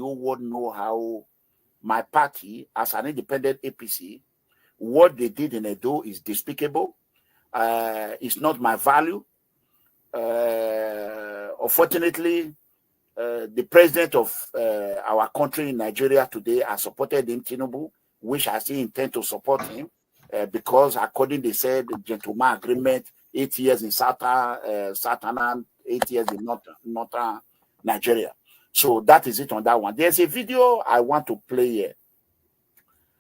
whole world know how my party, as an independent APC, what they did in Edo is despicable. It's not my value. Unfortunately, the president of our country in Nigeria today has supported him, Tinubu, which I still intend to support him because, according they said, the gentleman agreement, 8 years in Southern, 8 years in Northern Nigeria. So that is it on that one. There's a video I want to play here.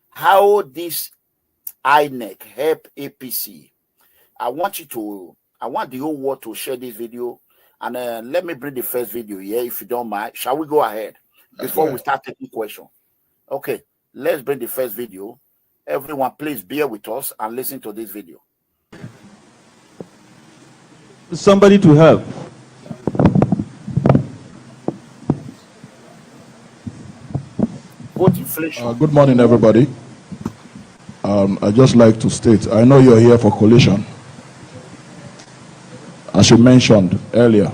How this Inec help APC. I want the whole world to share this video. And let me bring the first video here, if you don't mind. Shall we go ahead before we start taking questions? Okay, let's bring the first video. Everyone, please bear with us and listen to this video. Somebody to help. Vote inflation. Good morning, everybody. I'd just like to state, I know you're here for collation. As you mentioned earlier,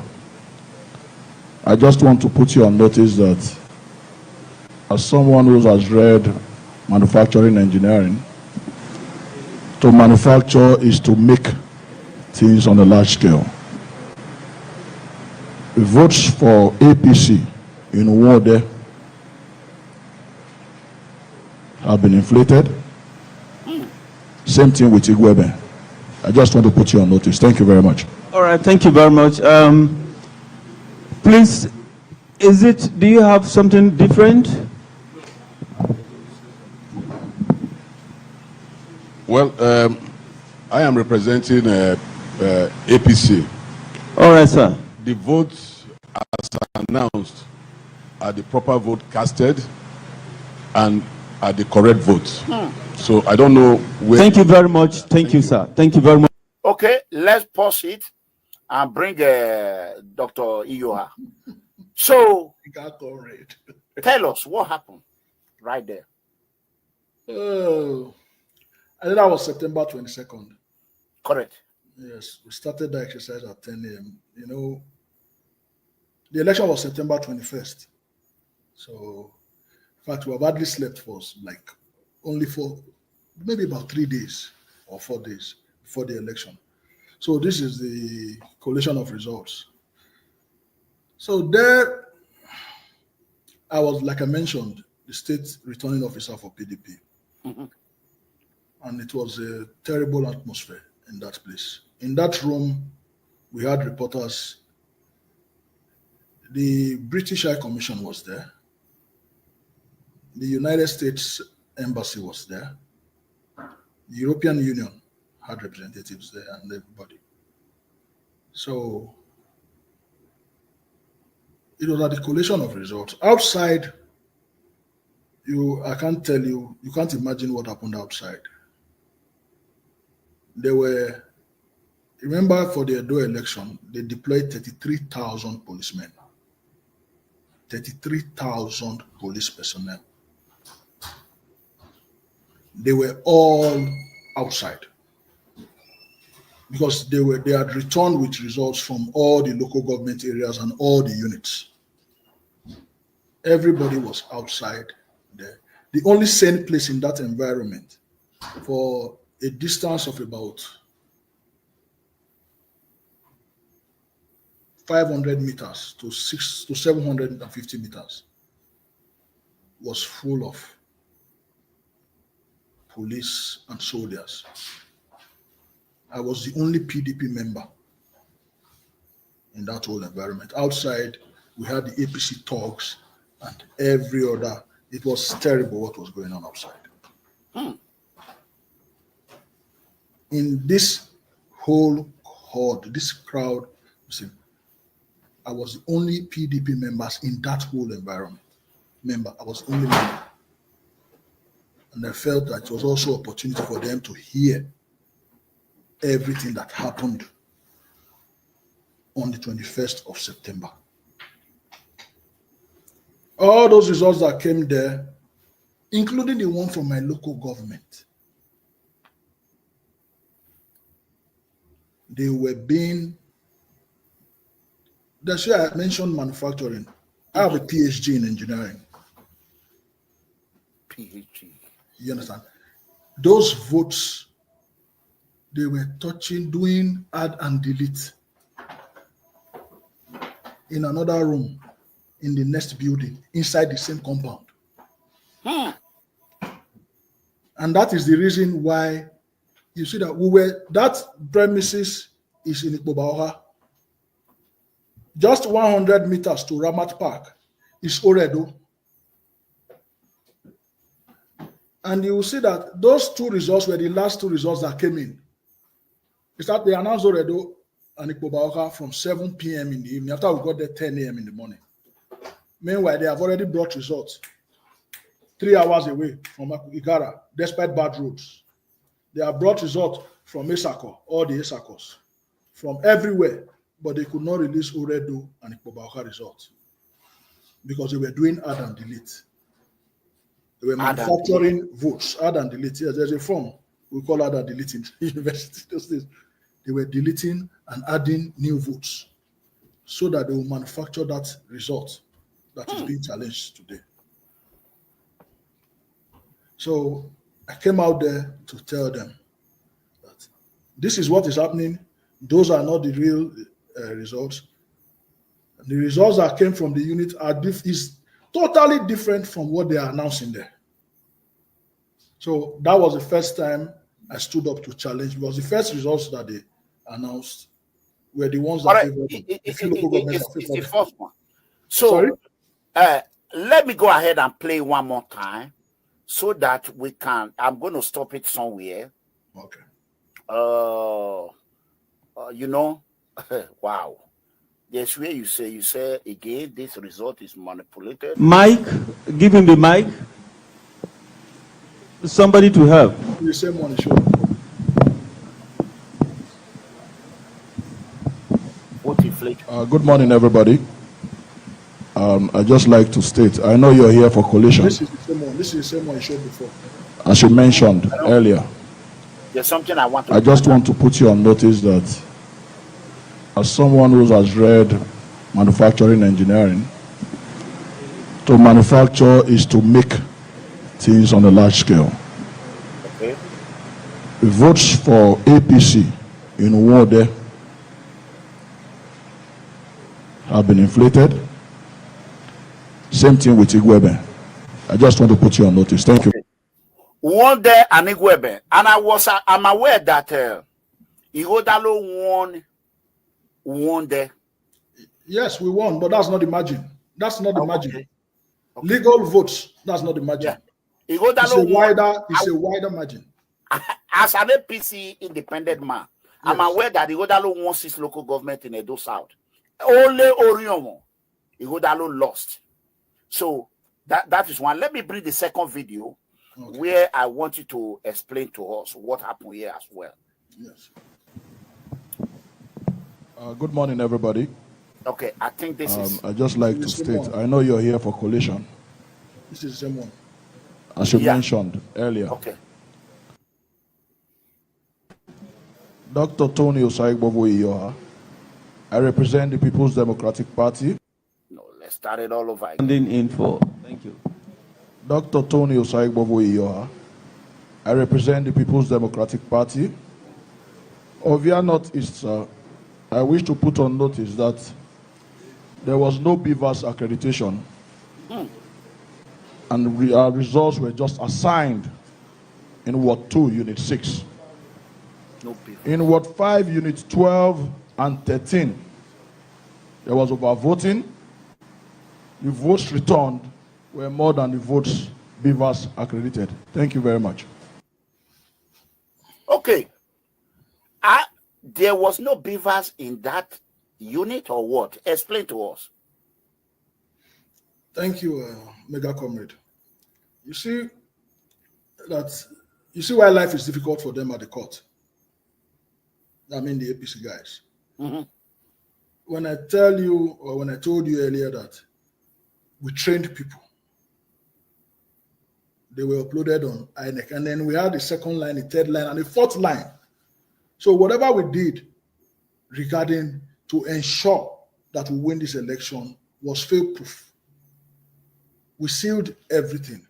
I just want to put you on notice that as someone who has read manufacturing engineering, to manufacture is to make things on a large scale. The votes for APC in Wode have been inflated. Same thing with Igwebe. I just want to put you on notice. Thank you very much. All right, thank you very much. Please, do you have something different? Well, I am representing APC. All right, sir. The votes as announced are the proper vote casted and are the correct votes. So I don't know where... Thank you very much. Thank you, sir. Thank you very much. Okay, let's pause it and bring Dr. Iyoha. So, tell us what happened right there. Oh, I think that was September 22nd. Correct. Yes, we started the exercise at 10 a.m. You know, the election was September 21st. So, in fact, we have hardly slept for like only maybe about 3 days or 4 days before the election. So this is the collation of results. So there, I was, like I mentioned, the state returning officer for PDP. And it was a terrible atmosphere in that place. In that room, we had reporters. The British High Commission was there. The United States Embassy was there. The European Union had representatives there and everybody. So it was at the collation of results. Outside, I can't tell you, you can't imagine what happened outside. There were, remember for the Edo election, they deployed 33,000 policemen. 33,000 police personnel. They were all outside because they had returned with results from all the local government areas and all the units. Everybody was outside there. The only sane place in that environment for a distance of about 500 meters to 750 meters was full of police and soldiers. I was the only PDP member in that whole environment. Outside, we had the APC talks and every other. It was terrible what was going on outside. In this whole horde, this crowd, I was the only PDP members in that whole environment. I was the only member. And I felt that it was also an opportunity for them to hear everything that happened on the 21st of September. All those results that came there, including the one from my local government, they were being, that's why I mentioned manufacturing. I have a PhD in engineering. PhD. You understand? Those votes, they were touching, doing add and delete in another room in the next building inside the same compound. And that is the reason why you see that that premises is in Ikpobaoha. Just 100 meters to Ramat Park is Oredo. And you will see that those two results were the last two results that came in. It's that they announced Oredo and Ikpobaoha from 7 p.m. in the evening, after we got there 10 a.m. in the morning. Meanwhile, they have already brought results 3 hours away from Igara, despite bad roads. They have brought results from Esako, all the Esakos, from everywhere, but they could not release Oredo and Ikpobaoha results because they were doing add and delete. They were manufacturing votes, add and delete. Yes, there's a form we call add and delete in university those days. They were deleting and adding new votes so that they will manufacture that result that is being challenged today. So I came out there to tell them that this is what is happening. Those are not the real results. The results that came from the unit is totally different from what they are announcing there. So that was the first time I stood up to challenge, because the first results that they announced were the ones that favored it's the first one. So let me go ahead and play one more time so that we can. I'm going to stop it somewhere. Okay. You know, wow. Yes, where you say again, this result is manipulated. Mike, give him the mic. Somebody to help. The same one is showing. Good morning, everybody. I'd just like to state, I know you're here for collation. This is the same one. This is the same one I showed before. As you mentioned earlier. There's something I want to. I just want to put you on notice that as someone who has read manufacturing engineering, to manufacture is to make things on a large scale. Okay. The votes for APC in Wode have been inflated. Same thing with Igwebe. I just want to put you on notice. Thank you. Wode and Igwebe, and I'm aware that Igodalo won there. Yes, we won, but that's not the margin. That's not the margin. Okay. Legal votes, that's not the margin. Yeah. It's a wider margin. As an APC independent man, yes. I'm aware that Igodalo won 6 local government in Edo South. Only Oriomo, Igodalo lost. So that is one. Let me bring the second video where I want you to explain to us what happened here as well. Yes. Good morning, everybody. Okay, I think this is. I'd just like to state, I know you're here for collation. This is the same one. As you mentioned earlier. Okay. Dr. Tony Osai-Gbovo-Iyoha, I represent the People's Democratic Party. No, let's start it all over again. Standing in for. Thank you. Dr. Tony Osai-Gbovo-Iyoha, I represent the People's Democratic Party. Ovia Northeast, sir, I wish to put on notice that there was no BVAS accreditation, and our results were just assigned in Ward 2, Unit 6. No BVAS. In Ward 5, Unit 12 and 13, there was overvoting. The votes returned were more than the votes BVAS accredited. Thank you very much. Okay. There was no BVAS in that unit or what? Explain to us. Thank you, Mega Comrade. You see why life is difficult for them at the court. I mean the APC guys. Mm-hmm. When I tell you, or when I told you earlier that we trained people, they were uploaded on Inec, and then we had the second line, the third line, and the fourth line. So whatever we did regarding to ensure that we win this election was fail-proof. We sealed everything.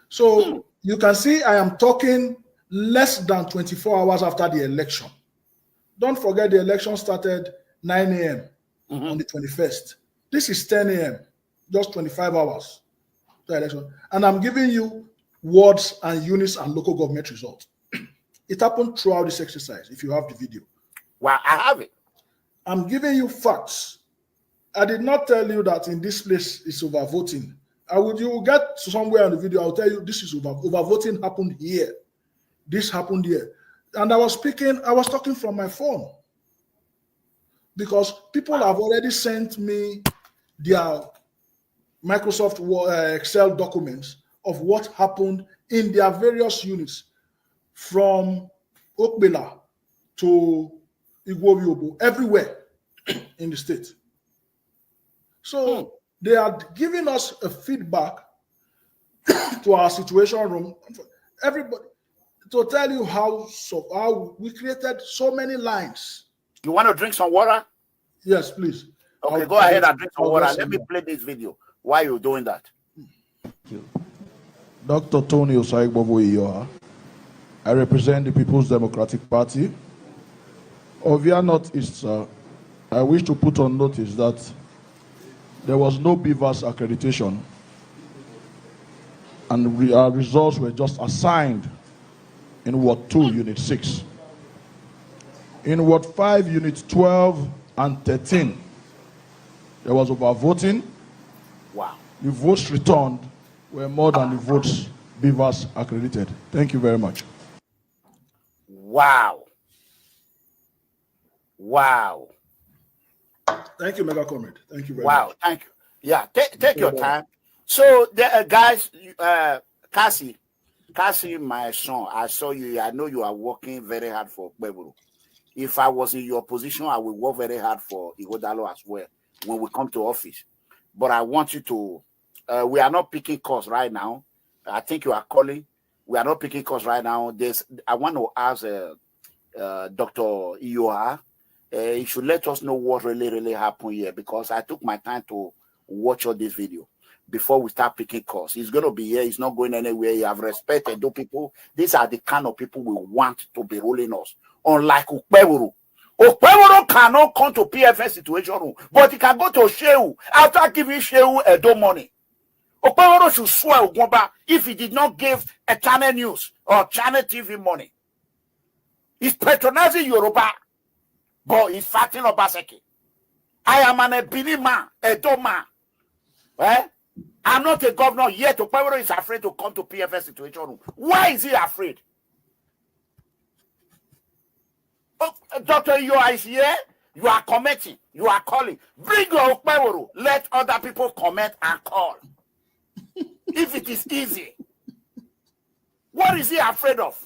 So you can see I am talking less than 24 hours after the election. Don't forget the election started 9 a.m. on the 21st. This is 10 a.m., just 25 hours to election. And I'm giving you wards and units and local government results. It happened throughout this exercise, if you have the video. Well, I have it. I'm giving you facts. I did not tell you that in this place it's overvoting. You will get somewhere on the video, I'll tell you this is overvoting happened here. This happened here. And I was talking from my phone. Because people have already sent me their Microsoft Excel documents of what happened in their various units from Okbela to Igwoviobo, everywhere in the state. So they are giving us a feedback to our situation room. Everybody, to tell you how we created so many lines. You want to drink some water? Yes, please. Okay, go ahead and drink some water. Let me play this video while you're doing that. Dr. Tony Osaigbovo-Iyoha. I represent the People's Democratic Party. Ovia Northeast, I wish to put on notice that there was no BVAS accreditation, and our results were just assigned in Ward 2, Unit 6. In Ward 5, Unit 12 and 13, there was overvoting. Wow. The votes returned were more than the votes BVAS accredited. Thank you very much. Wow. Wow. Thank you, Mega Comrade. Thank you very much. Wow, thank you. Yeah, take your time. So, guys, Cassie, my son, I saw you. I know you are working very hard for Kweburu. If I was in your position, I would work very hard for Igodalo as well when we come to office. But I want you to, we are not picking calls right now. I think you are calling. We are not picking calls right now. I want to ask Dr. Iyoha, he should let us know what really happened here, because I took my time to watch all this video before we start picking calls. He's going to be here. He's not going anywhere. You have respected those people. These are the kind of people we want to be ruling us. Unlike Ukpeburu. Ukpeburu cannot come to PFS situation room, but he can go to Shehu after giving Shehu Edo money. Ukpeburu should swear Ugwumba if he did not give a channel news or channel TV money. He's patronizing Yoruba, but he's fighting Obaseki. I am an Ebini man, Edo man. Eh? I'm not a governor yet. Ukpeburu is afraid to come to PFS situation room. Why is he afraid? Oh, Dr. Iyoha is here. You are commenting. You are calling. Bring your Ukpeburu. Let other people comment and call. If it is easy. What is he afraid of?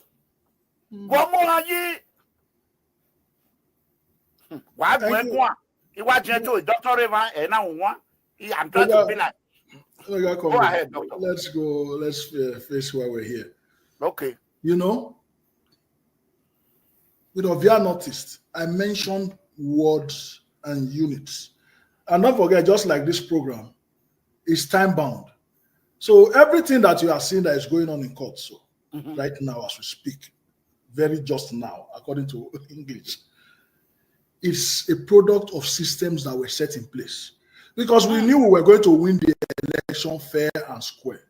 What more are you? Why do you want to Dr. Revan and now one? I'm trying to be like. Go ahead, doctor. Let's go. Let's face why we're here. Okay. You know, with Ovia Northeast, I mentioned wards and units. And don't forget, just like this program, it's time bound. So everything that you are seeing that is going on in court, so right now as we speak, very just now, according to English, is a product of systems that were set in place. Because we knew we were going to win the election fair and square.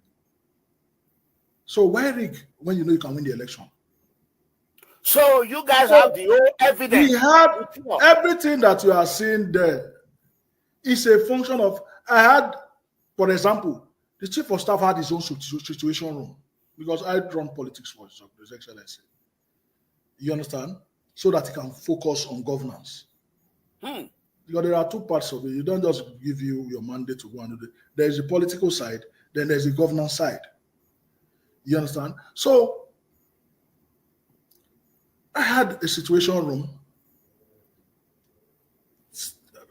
So why rig when you know you can win the election? So you guys have the whole evidence. We have everything that you are seeing there. It's a function of, I had, for example, the chief of staff had his own situation room, because I run politics for His Excellency. You understand? So that he can focus on governance. Because there are two parts of it. You don't just give you your mandate to go and do it. There's the political side, then there's the governance side. You understand? So I had a situation room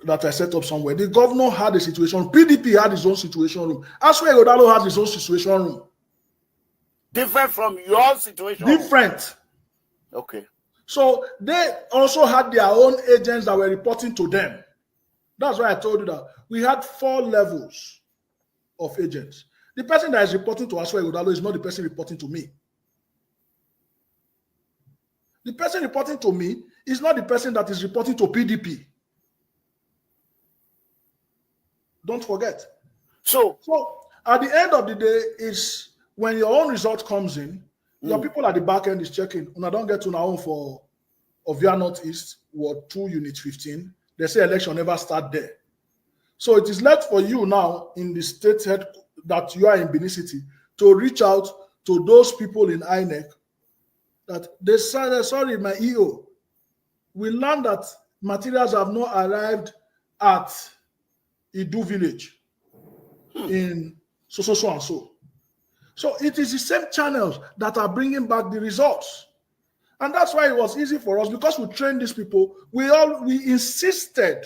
that I set up somewhere. The governor had a situation. PDP had his own situation room. Aswe Godalo has his own situation room. Different from your situation? Different. Okay. So they also had their own agents that were reporting to them. That's why I told you that we had 4 levels of agents. The person that is reporting to Aswa Ighodalo is not the person reporting to me. The person reporting to me is not the person that is reporting to PDP. Don't forget. So at the end of the day, is when your own result comes in, your people at the back end is checking. When I don't get to now for Ovia Northeast, Ward 2, Unit 15, they say election never start there. So it is left for you now in the state head that you are in Benin City to reach out to those people in Inec that they said, sorry, my EO, we learned that materials have not arrived at Idu village in so and so. So it is the same channels that are bringing back the results. And that's why it was easy for us, because we trained these people. We insisted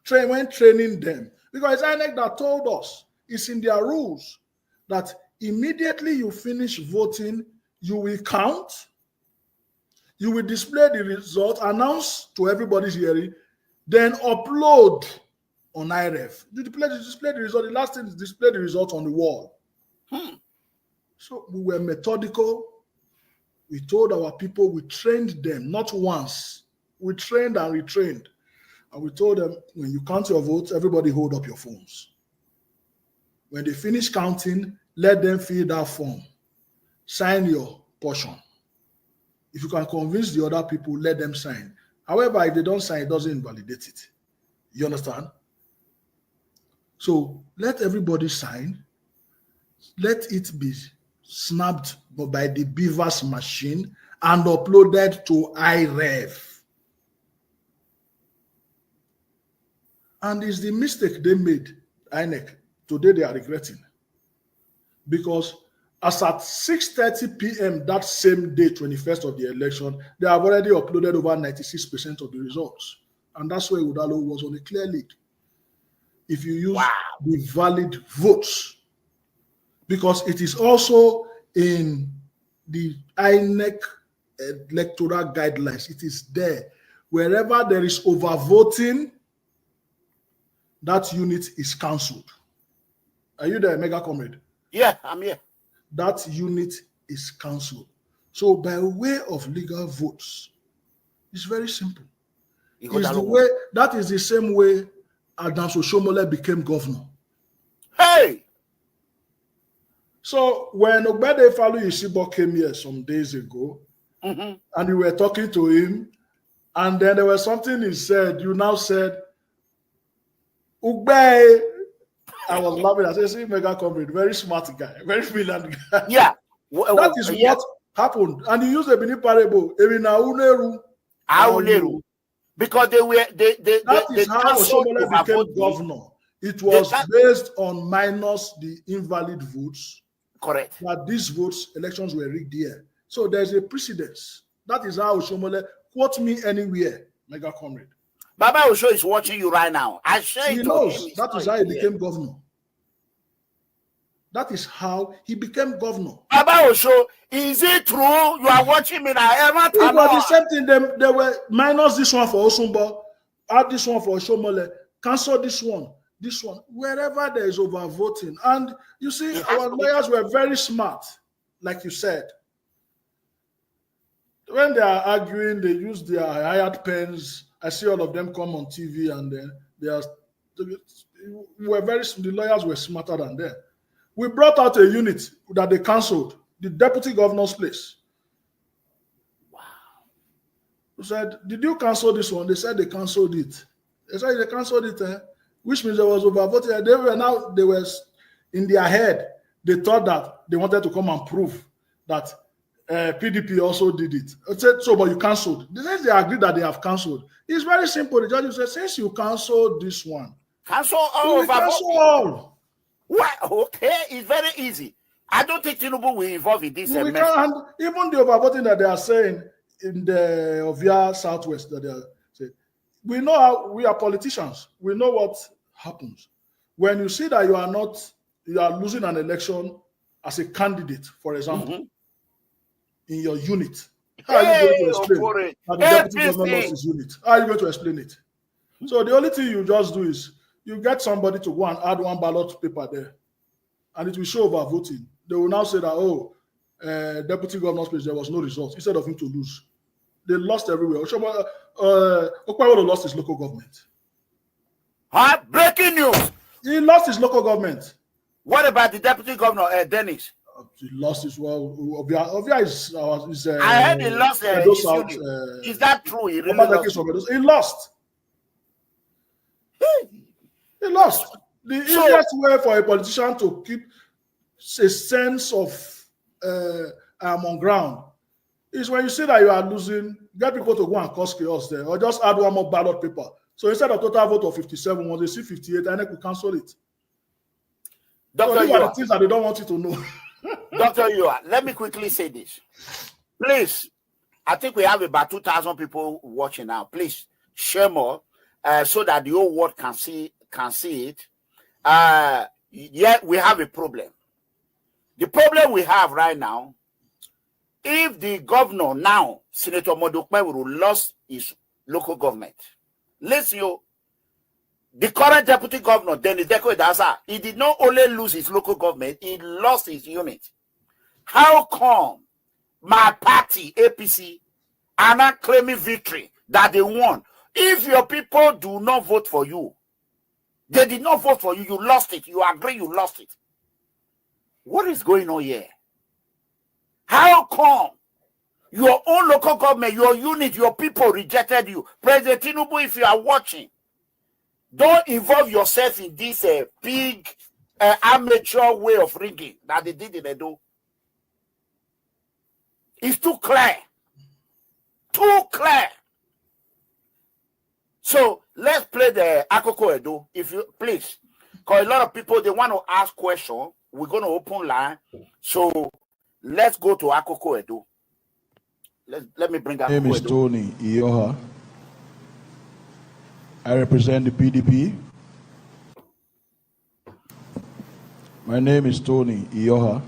when training them, because it's INEC that told us, it's in their rules, that immediately you finish voting, you will count, you will display the result, announce to everybody's hearing, then upload on IREF. You display the result. The last thing is display the result on the wall. So we were methodical. We told our people, we trained them, not once. We trained and retrained. And we told them, when you count your votes, everybody hold up your phones. When they finish counting, let them fill that form. Sign your portion. If you can convince the other people, let them sign. However, if they don't sign, it doesn't invalidate it. You understand? So let everybody sign. Let it be snapped by the Beavers machine and uploaded to IREF. And it's the mistake they made, INEC. Today they are regretting. Because as at 6:30 p.m. that same day, 21st of the election, they have already uploaded over 96% of the results. And that's why Ighodalo was on a clear lead. If you use the valid votes, because it is also in the INEC electoral guidelines, it is there. Wherever there is overvoting, that unit is cancelled. Are you there, Mega Comrade? Yeah, I'm here. That unit is cancelled. So by way of legal votes, it's very simple. That is the same way Adams Oshomole became governor. Hey! So when Ogbede Falu Isibo came here some days ago, and we were talking to him, and then there was something he said, you now said, Ugbe. I was laughing. I said, see, Mega Comrade, very smart guy, very brilliant guy. Yeah. That is what happened. And he used a mini parable. Because that is how Oshomole became governor. It was based on minus the invalid votes. Correct. That these votes, elections were rigged here. So there's a precedence. That is how Oshomole, quote me anywhere, Mega Comrade. Baba Osho is watching you right now. I share he knows that is how he became governor. That is how he became governor. Baba Osho, is it true? You are watching me now. It was the same thing. They were minus this one for Osumbo, add this one for Oshomole, cancel this one. Wherever there is overvoting. And you see, our lawyers were very smart, like you said. When they are arguing, they use their hired pens. I see all of them come on TV, and then the lawyers were smarter than them. We brought out a unit that they cancelled, the deputy governor's place. Wow. We said, did you cancel this one? They said they cancelled it. They said they cancelled it, which means there was overvoting. They were in their head. They thought that they wanted to come and prove that PDP also did it. I said, so, but you cancelled. They agreed that they have cancelled. It's very simple. The judge said, since you cancelled this one, cancel all. Cancel all. Well, okay, it's very easy. I don't think Tinubu will involve in this. And even the overvoting that they are saying in the Ovia Southwest, that they are saying, we know how we are politicians. We know what happens when you see that you are losing an election as a candidate, for example, in your unit. How are you going to explain that the deputy governor lost his unit? How are you going to explain it? So the only thing you just do is you get somebody to go and add one ballot paper there. and it will show over voting, they will now say that, oh, deputy governor's place, there was no result, instead of him to lose. They lost everywhere. Okpaiwo lost his local government. Breaking news. He lost his local government. What about the deputy governor, Dennis? He lost his Ovia is I heard he lost Edo his South. unit. Is that true? He really lost. He lost. He lost. The easiest way for a politician to keep a sense of I'm on ground is when you see that you are losing, get people to go and cause chaos there, or just add one more ballot paper. So instead of total vote of 57, when they see 58, Inec will cancel it. So these are the things that they don't want you to know. Dr. Yua, let me quickly say this. Please, I think we have about 2,000 people watching now. Please share more so that the whole world can see it. Yeah, we have a problem. The problem we have right now, if the governor now, Senator Modokwe, will lost his local government. Listen, the current deputy governor, Dennis Deko Idaza, he did not only lose his local government, he lost his unit. How come my party, APC, are not claiming victory that they won? If your people do not vote for you, they did not vote for you, you lost it. You agree you lost it. What is going on here? How come your own local government, your unit, your people rejected you? President Tinubu, if you are watching, don't involve yourself in this big amateur way of rigging that they did in Edo. It's too clear. Too clear. So let's play the Akoko Edo, if you please. Because a lot of people, they want to ask questions. We're going to open line. So let's go to Akoko Edo. Let me bring Akoko Edo. My name is Tony Iyoha. I represent the PDP. My name is Tony Iyoha.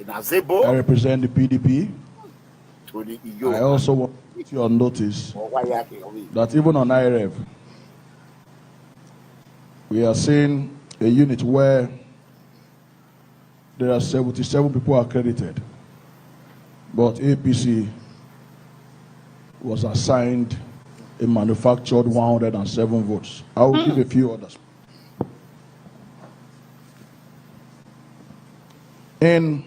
I represent the PDP. I also want to put you on notice that even on IREV, we are seeing a unit where there are 77 people accredited, but APC was assigned a manufactured 107 votes. I will give a few others. In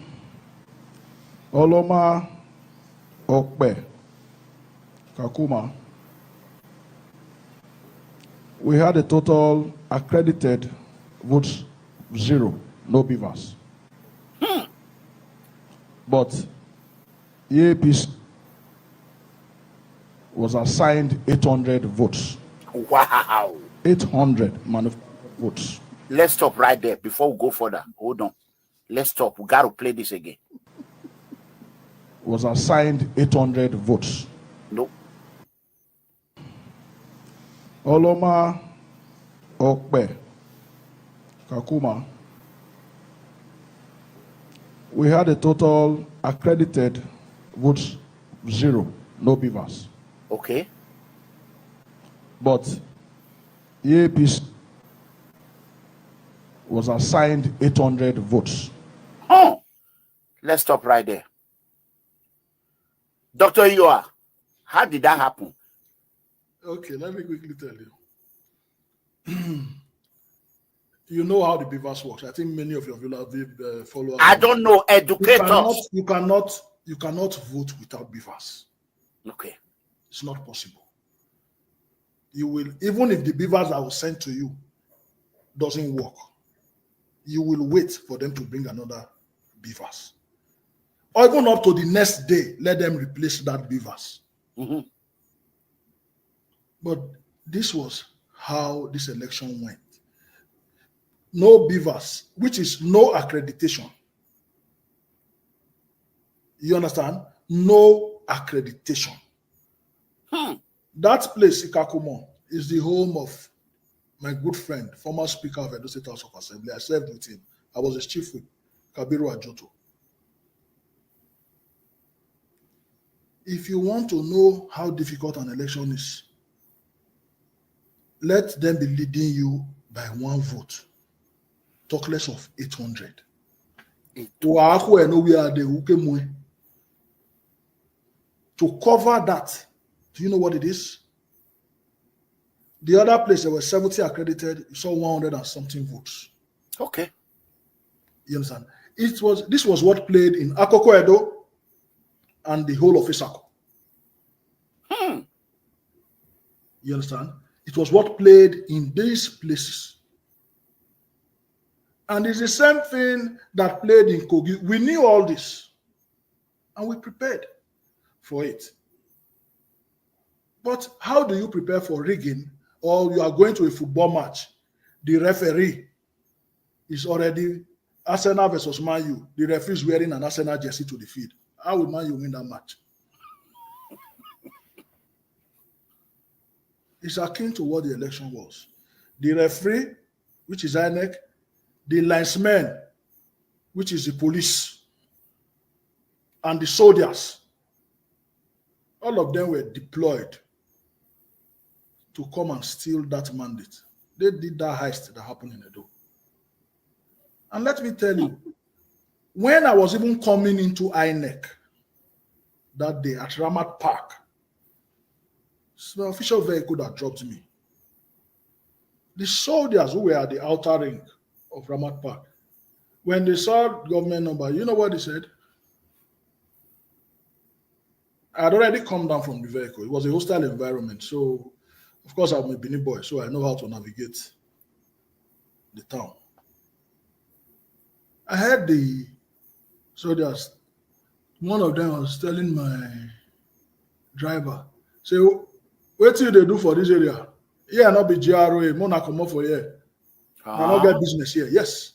Oloma Okpe, Kakuma, we had a total accredited votes 0, no beavers. But APC was assigned 800 votes. Wow. 800 manufactured votes. Let's stop right there before we go further. Hold on. Let's stop. We got to play this again. Was assigned 800 votes. No. Oloma Okpe, Kakuma, we had a total accredited votes 0, no beavers. Okay. But APC was assigned 800 votes. Oh, let's stop right there. Dr. Iyoha, how did that happen? Okay, let me quickly tell you. You know how the beavers works. I think many of your followers. I don't know. Educate us. You cannot vote without beavers. Okay. It's not possible. You will, even if the beavers that were sent to you doesn't work, you will wait for them to bring another beavers. Or even up to the next day, let them replace that beavers. Mm-hmm. But this was how this election went. No beavers, which is no accreditation. You understand? No accreditation. That place, Ikakumo, is the home of my good friend, former Speaker of Edo State House of Assembly. I served with him. I was his chief whip, Kabiru Ajoto. If you want to know how difficult an election is, let them be leading you by one vote. talk less of 800. To cover that, do you know what it is? The other place, there were 70 accredited, you saw 100 and something votes. Okay. You understand? This was what played in Akoko Edo and the whole of Isako. You understand? It was what played in these places. And it's the same thing that played in Kogi. We knew all this. And we prepared for it. But how do you prepare for rigging? Or you are going to a football match. The referee is already Arsenal versus Man U. The referee is wearing an Arsenal jersey to the field. How will Man U win that match? It's akin to what the election was. The referee, which is Inec, the linesmen, which is the police, and the soldiers, all of them were deployed to come and steal that mandate. They did that heist that happened in Edo. And let me tell you, when I was even coming into Inec that day at Ramat Park, the official vehicle that dropped me, the soldiers who were at the outer ring of Ramat Park, when they saw government number, you know what they said? I had already come down from the vehicle. It was a hostile environment. So, of course, I'm a Benin boy, so I know how to navigate the town. I heard the soldiers, one of them was telling my driver, say, what do they do for this area? Yeah, not be GRA, Mona come up for here. Not get business here. Yes.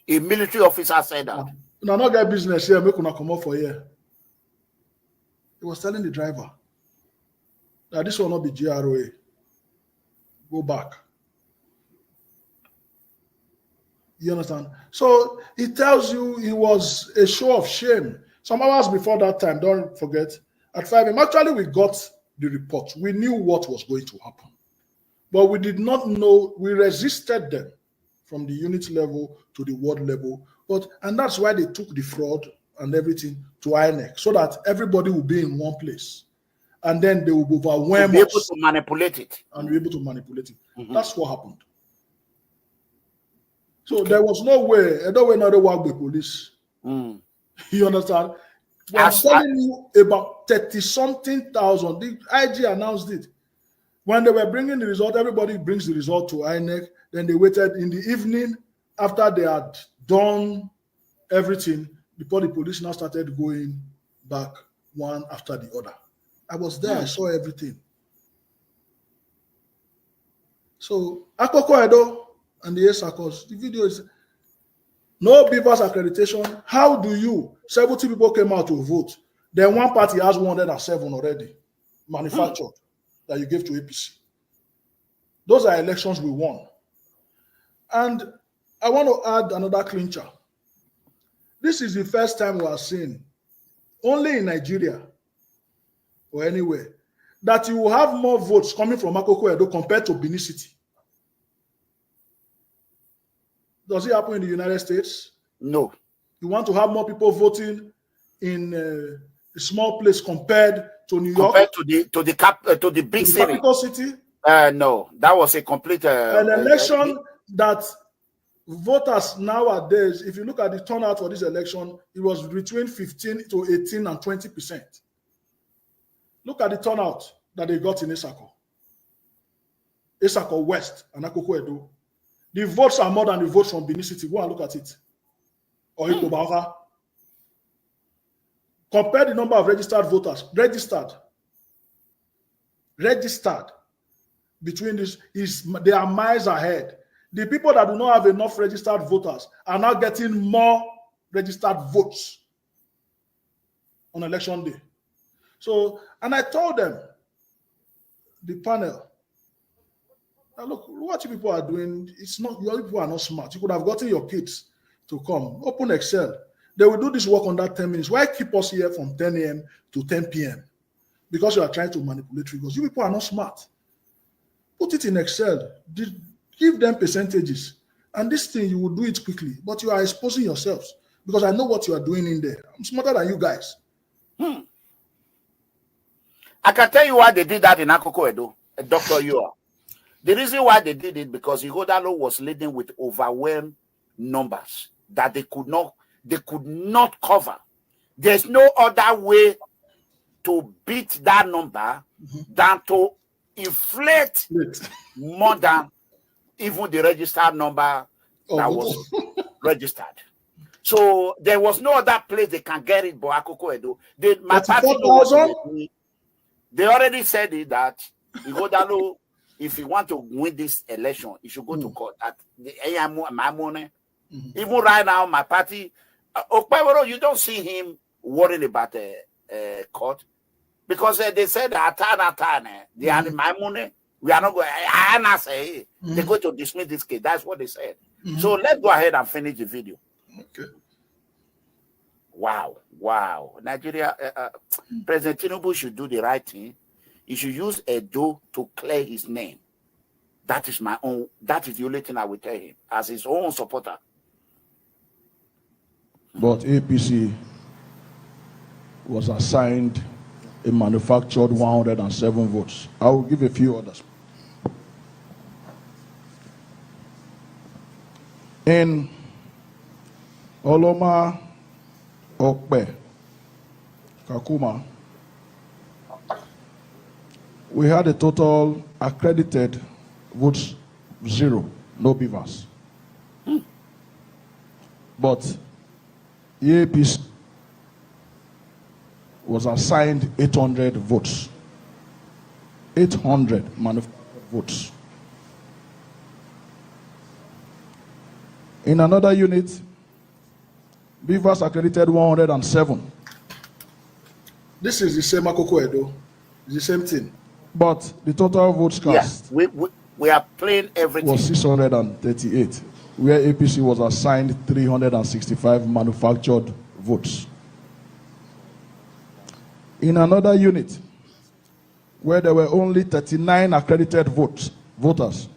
A military officer said that. No, not get business here, make una come up for here. He was telling the driver that this will not be GRA. Go back. You understand? So it tells you it was a show of shame. Some hours before that time, don't forget, at 5 a.m. Actually, we got the report. We knew what was going to happen. But we did not know, we resisted them from the unit level to the ward level. And that's why they took the fraud and everything to Inec, so that everybody will be in one place. And then they will overwhelm us. Be able to manipulate it. And be able to manipulate it. That's what happened. So there was no way, I don't know another work with police. You understand? I'm telling you about 30-something thousand. The IG announced it. When they were bringing the result, everybody brings the result to Inec. Then they waited in the evening after they had done everything before the police now started going back one after the other. I was there. I saw everything. So Akoko Edo and the Esakos, the video is no Beavers accreditation. How do you? 70 people came out to vote. Then one party has 107 already manufactured that you gave to APC. Those are elections we won. And I want to add another clincher. This is the first time we are seeing, only in Nigeria or anywhere, that you will have more votes coming from Akoko Edo compared to Benin City. Does it happen in the United States? No. You want to have more people voting in a small place compared to New York? Compared to the big city. Capital city? No, that was a complete an election that voters nowadays, if you look at the turnout for this election, it was between 15 to 18 and 20%. Look at the turnout that they got in Isako West and Akoko Edo. The votes are more than the votes from Benin City. Go and look at it. Or Ikobaha. Compare the number of registered voters. Registered between this they are miles ahead. The people that do not have enough registered voters are now getting more registered votes on election day. So, and I told them, the panel, look, what you people are doing, it's not, your people are not smart. You could have gotten your kids to come. Open Excel. They will do this work under 10 minutes. Why keep us here from 10 a.m. to 10 p.m.? Because you are trying to manipulate figures. You people are not smart. Put it in Excel. Give them percentages. And this thing, you will do it quickly, but you are exposing yourselves because I know what you are doing in there. I'm smarter than you guys. I can tell you why they did that in Akoko Edo, Dr. Yua. The reason why they did it because Ighodalo was leading with overwhelmed numbers that they could not cover. There's no other way to beat that number than to inflate more than even the registered number that was registered. So there was no other place they can get it but Akoko Edo. My party they already said it that Ighodalo, if you want to win this election, you should go to court. My money. Even right now, my party, Okpeboro, you don't see him worrying about court because they said they are my money. We are not going. I say they're going to dismiss this case. That's what they said. So let's go ahead and finish the video. Okay. Wow. Nigeria, President Tinubu should do the right thing. He should use Edo to clear his name. That is the only thing I will tell him as his own supporter. But APC was assigned a manufactured 107 votes. I will give a few others. In Oloma, Okpe, Kakuma, we had a total accredited votes 0, no beavers. But the APC was assigned 800 votes. 800 manufactured votes. In another unit, beavers accredited 107. This is the same Akoko Edo. It's the same thing. But the total votes cast we are playing everything. Was 638, where APC was assigned 365 manufactured votes. In another unit, where there were only 39 accredited voters,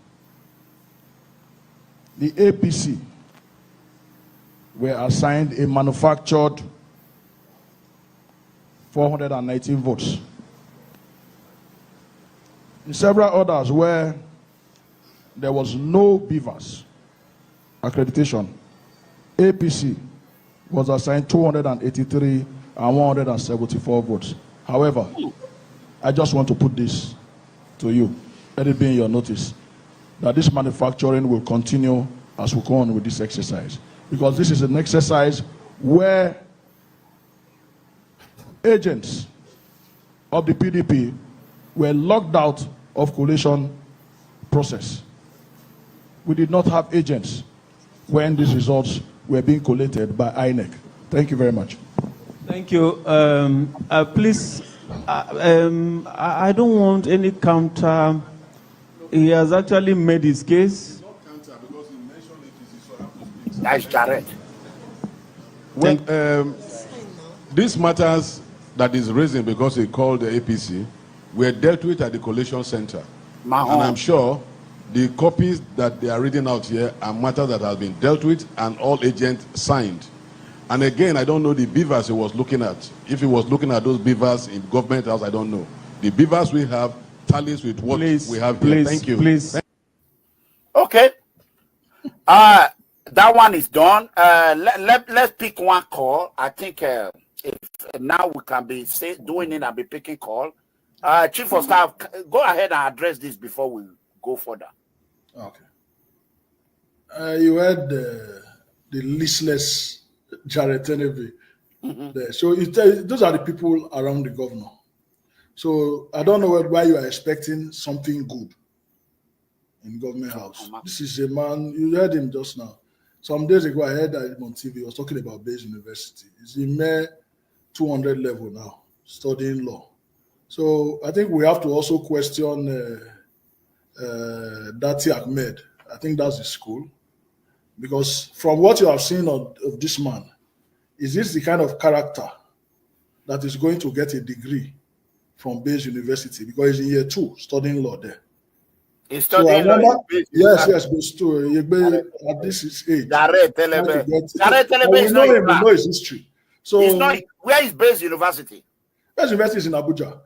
the APC were assigned a manufactured 419 votes. In several others where there was no beavers accreditation, APC was assigned 283 and 174 votes. However, I just want to put this to you, let it be in your notice, that this manufacturing will continue as we go on with this exercise. Because this is an exercise where agents of the PDP were locked out of collation process. We did not have agents when these results were being collated by Inec. Thank you very much. Thank you. Please, I don't want any counter. He has actually made his case. Not counter because he mentioned it is That's direct. Well, these matters that is raising because he called the APC were dealt with at the Collation Center. And I'm sure the copies that they are reading out here are matters that have been dealt with and all agents signed. And again, I don't know the beavers he was looking at. If he was looking at those beavers in government house, I don't know. The beavers we have tallies with what we have here. Thank you. Please. Okay. That one is done. Let's pick one call. I think if now we can be doing it and be picking call. Chief of Staff, go ahead and address this before we go further. Okay. You had the listless Jared Tenebe there. So those are the people around the governor. So I don't know why you are expecting something good in government house. This is a man, you heard him just now. Some days ago, I heard him on TV. He was talking about Bayes University. He's in May 200 level now, studying law. So I think we have to also question Dati Ahmed. I think that's the school. Because from what you have seen of this man, is this the kind of character that is going to get a degree from Bayes University? Because he's in year 2 studying law there. He's studying yes, but still, at this age. Jared Telebe is not him, we know his history. So he's not. Where is Base University? Base University is in Abuja.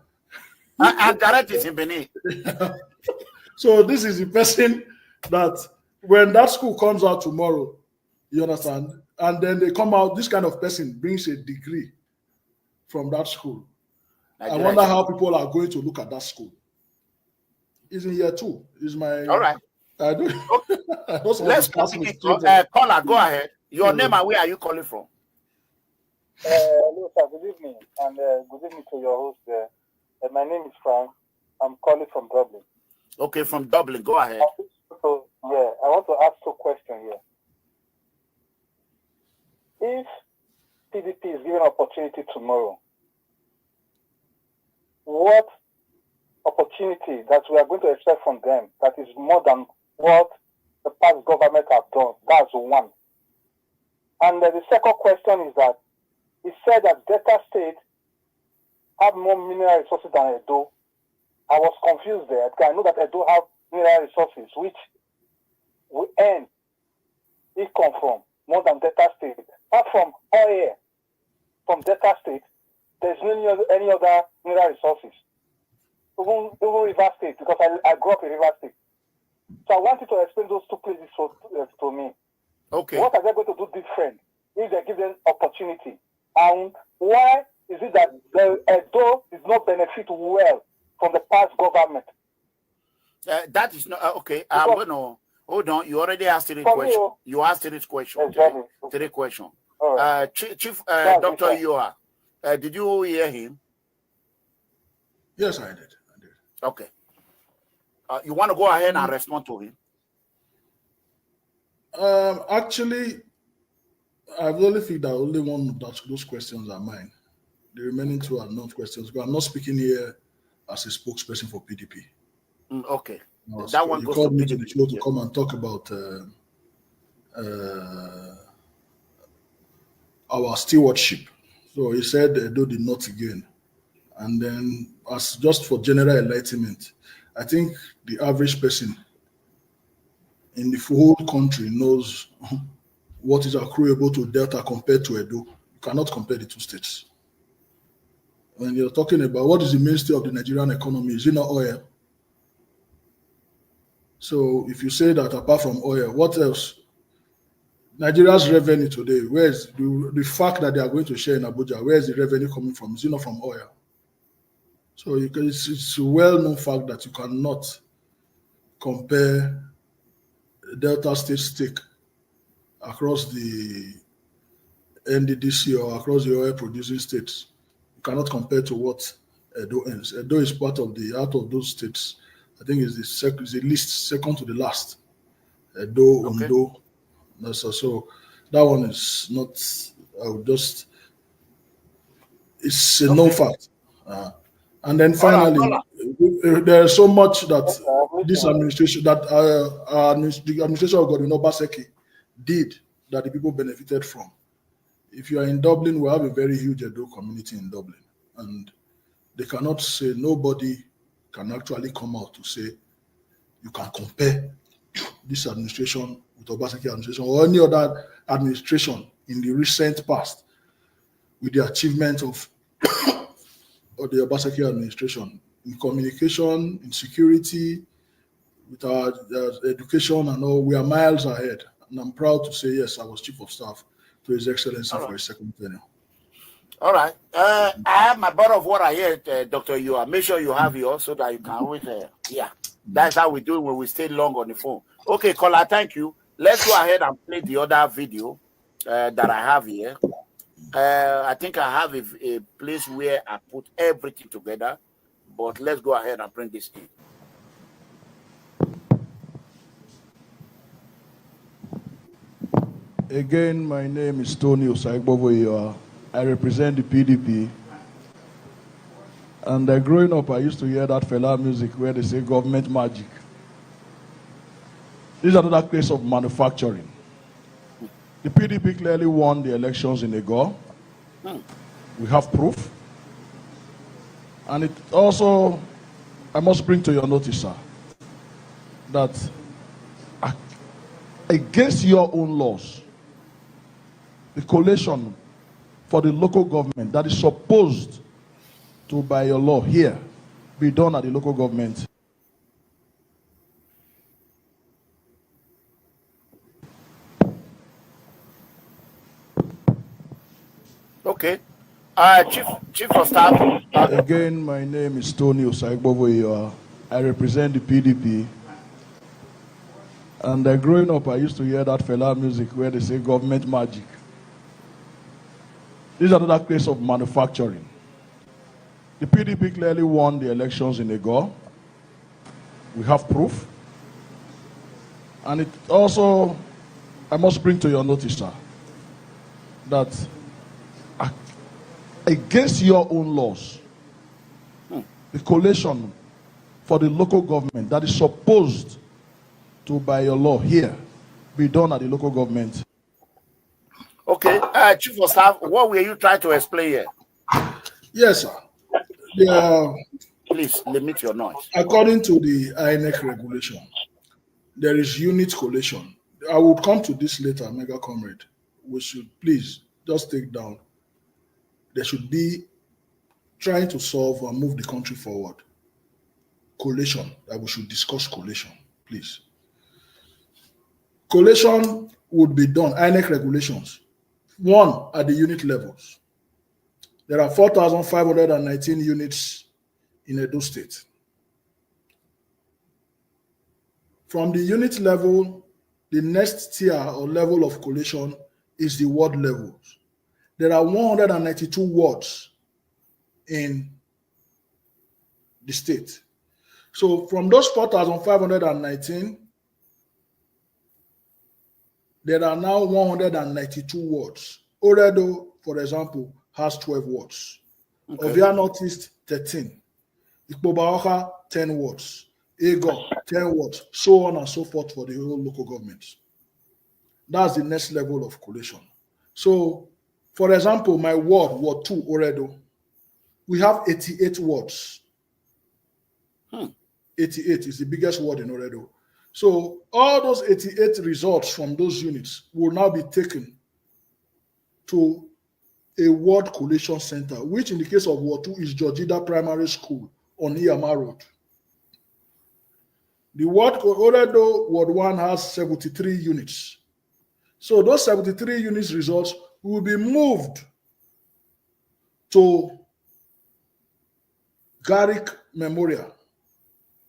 And Jared is in Benin. So this is the person that when that school comes out tomorrow, you understand, and then they come out, this kind of person brings a degree from that school. I wonder how people are going to look at that school. He's in year 2. Is my all right. I don't. Okay. Let's caller, go ahead. Your name and where are you calling from? Hello, sir. Good evening, and good evening to your host there. My name is Frank. I'm calling from Dublin. Okay, from Dublin. Go ahead. So, yeah, I want to ask 2 questions here. If PDP is given opportunity tomorrow, what opportunity that we are going to expect from them that is more than what the past government have done? That's one. And the second question is that he said that Delta State have more mineral resources than Edo. I was confused there because I know that Edo have mineral resources which we earn income from more than Delta State. Apart from oil from Delta State, there's any other mineral resources. Even River State, because I grew up in River State. So I want you to explain those 2 places to me. Okay. What are they going to do different if they give them opportunity? And why is it that the Edo is not benefit well from the past government? That is not okay. I'm going to hold on. You already asked 3 questions. You asked 3 questions. Exactly. 3 questions. Right. Chief Dr. Yoha, did you hear him? Yes, I did. Okay. You want to go ahead and respond to him? Actually, I really think that only one of those questions are mine. The remaining 2 are not questions. But I'm not speaking here as a spokesperson for PDP. Okay. That one you goes called to me PDP. to the show to come and talk about our stewardship. So he said Edo did not again. And then, as just for general enlightenment, I think the average person in the whole country knows what is accruable to Delta compared to Edo. You cannot compare the 2 states. When you're talking about what is the mainstay of the Nigerian economy, is it not oil? So if you say that apart from oil, what else? Nigeria's revenue today, where is the fact that they are going to share in Abuja, where is the revenue coming from? Is it not from oil? So it's a well-known fact that you cannot compare Delta State stake across the NDDC or across the oil-producing states. You cannot compare to what Edo earns. Edo is part of out of those states. I think it's the least, second to the last. Edo, Okay. Ondo. So that one is not. It's a known fact. And then finally, there's so much that this administration, the administration of Godwin Obaseki did that the people benefited from. If you are in Dublin, we have a very huge Edo community in Dublin, and they cannot say, nobody can actually come out to say you can compare this administration with Obaseki administration or any other administration in the recent past with the achievement of the Obaseki administration in communication, in security, with our education and all. We are miles ahead. And I'm proud to say, yes, I was Chief of Staff to His Excellency for his second tenure. All right. I have my bottle of water here, Dr. Yua. Make sure you have yours so that you can always, yeah. That's how we do it when we stay long on the phone. Okay, caller, thank you. Let's go ahead and play the other video that I have here. I think I have a place where I put everything together, but let's go ahead and bring this in. Again, my name is Tony Osaigbovoyo. I represent the PDP. And growing up, I used to hear that fella music where they say government magic. This is another case of manufacturing. The PDP clearly won the elections in Ego. We have proof. And it also, I must bring to your notice, sir, that against your own laws, the collation for the local government that is supposed to, by your law here, be done at the local government. Okay. Chief of Staff. Again, my name is Tony Osaigbovoyo. I represent the PDP. And growing up, I used to hear that fella music where they say government magic. This is another case of manufacturing. The PDP clearly won the elections in Edo. We have proof. And it also, I must bring to your notice, sir, that against your own laws, the collation for the local government that is supposed to, by your law here, be done at the local government. Okay, Chief of Staff, what were you trying to explain here? Yes, sir. Yeah. Please limit your noise. According to the Inec regulation, there is unit collation. I will come to this later, Mega Comrade. We should please just take down. There should be trying to solve and move the country forward. Collation, that we should discuss collation, please. Collation would be done, INEC regulations, one, at the unit levels. There are 4,519 units in Edo State. From the unit level, the next tier or level of collation is the ward levels. There are 192 wards in the state. So from those 4,519, there are now 192 wards. Oredo, for example, has 12 wards. Okay. Ovia Northeast, 13. Ikpobaoka, 10 wards. Ego, 10 wards. So on and so forth for the whole local government. That's the next level of collation. So, for example, my ward, Ward 2, Oredo, we have 88 wards. 88 is the biggest ward in Oredo. So all those 88 results from those units will now be taken to a ward collation center, which in the case of Ward 2 is Georgida Primary School on Iyama Road. The ward Oredo Ward 1 has 73 units. So those 73 units results will be moved to Garrick Memorial.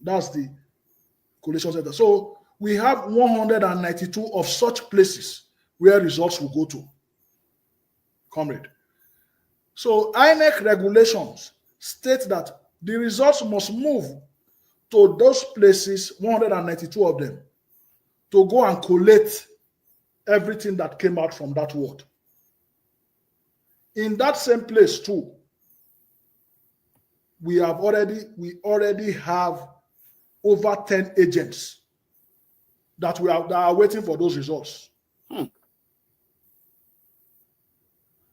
That's the collation center. So we have 192 of such places where results will go to. Comrade. So INEC regulations state that the results must move to those places, 192 of them, to go and collate everything that came out from that ward. In that same place too, we already have over 10 agents that are waiting for those results.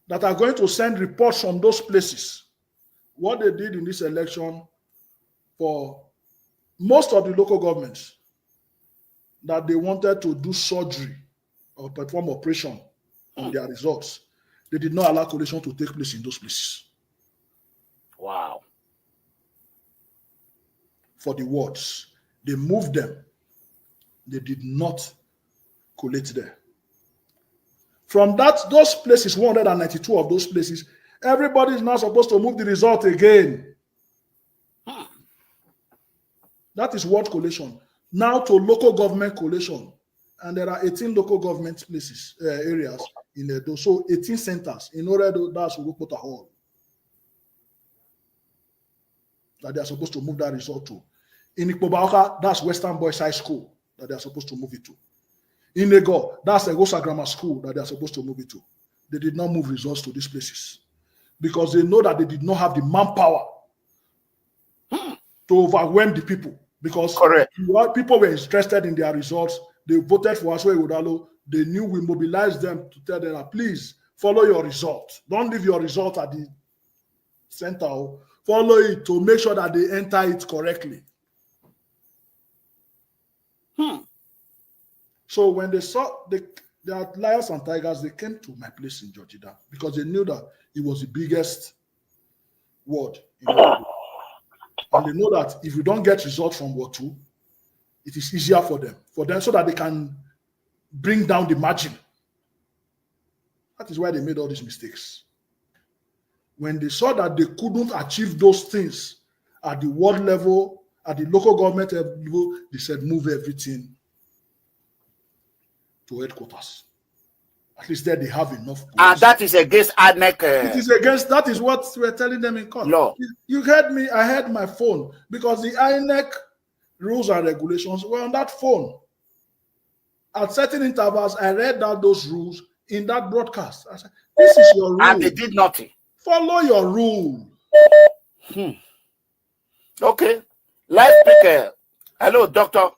That are going to send reports from those places. What they did in this election for most of the local governments, that they wanted to do surgery or perform operation on their results. They did not allow collation to take place in those places. Wow. For the wards, they moved them. They did not collate there. From those places, 192 of those places, everybody is now supposed to move the result again. That is ward collation. Now to local government collation. And there are 18 local government places, areas in Edo. So 18 centers. In Oredo, that's Urukota Hall. That they are supposed to move that result to. In Ikpobaoka, that's Western Boys High School that they are supposed to move it to. In Ego, that's Egosa Grammar School that they are supposed to move it to. They did not move results to these places because they know that they did not have the manpower to overwhelm the people. Because people were interested in their results. They voted for Aswe Udalo. They knew we mobilized them to tell them, please follow your result. Don't leave your result at the center. Follow it to make sure that they enter it correctly. So when they saw the lions and tigers, they came to my place in Georgia because they knew that it was the biggest ward in Ward 2. And they know that if you don't get results from Ward 2, it is easier for them so that they can bring down the margin. That is why they made all these mistakes. When they saw that they couldn't achieve those things at the ward level, at the local government level, they said move everything to headquarters. At least there they have enough police. And that is against Inec. It is against, that is what we're telling them in court. Law. You heard me, I had my phone because the Inec rules and regulations were on that phone. At certain intervals, I read out those rules in that broadcast. I said, this is your rule. And they did nothing. Follow your rule. Okay. Let's pick hello, doctor.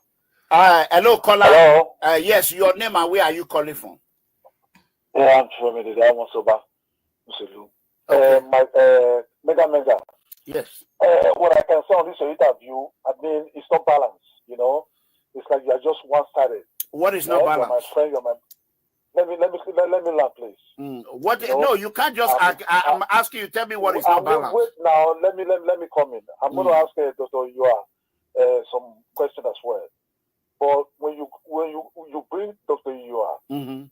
Hello, caller. Hello. Yes, your name and where are you calling from? Yeah, I'm from the Diamond Soba. Mega. Yes. What I can say on this interview, I mean, it's not balanced, you know. It's like you are just one-sided. What is not balanced? You're my friend, you're my... Let me learn, please. What? You know, no, you can't just. I'm asking you. Tell me what is not balanced. Wait now. Let me come in. I'm going to ask Dr. Yua some question as well. But when you bring Dr. Yua, to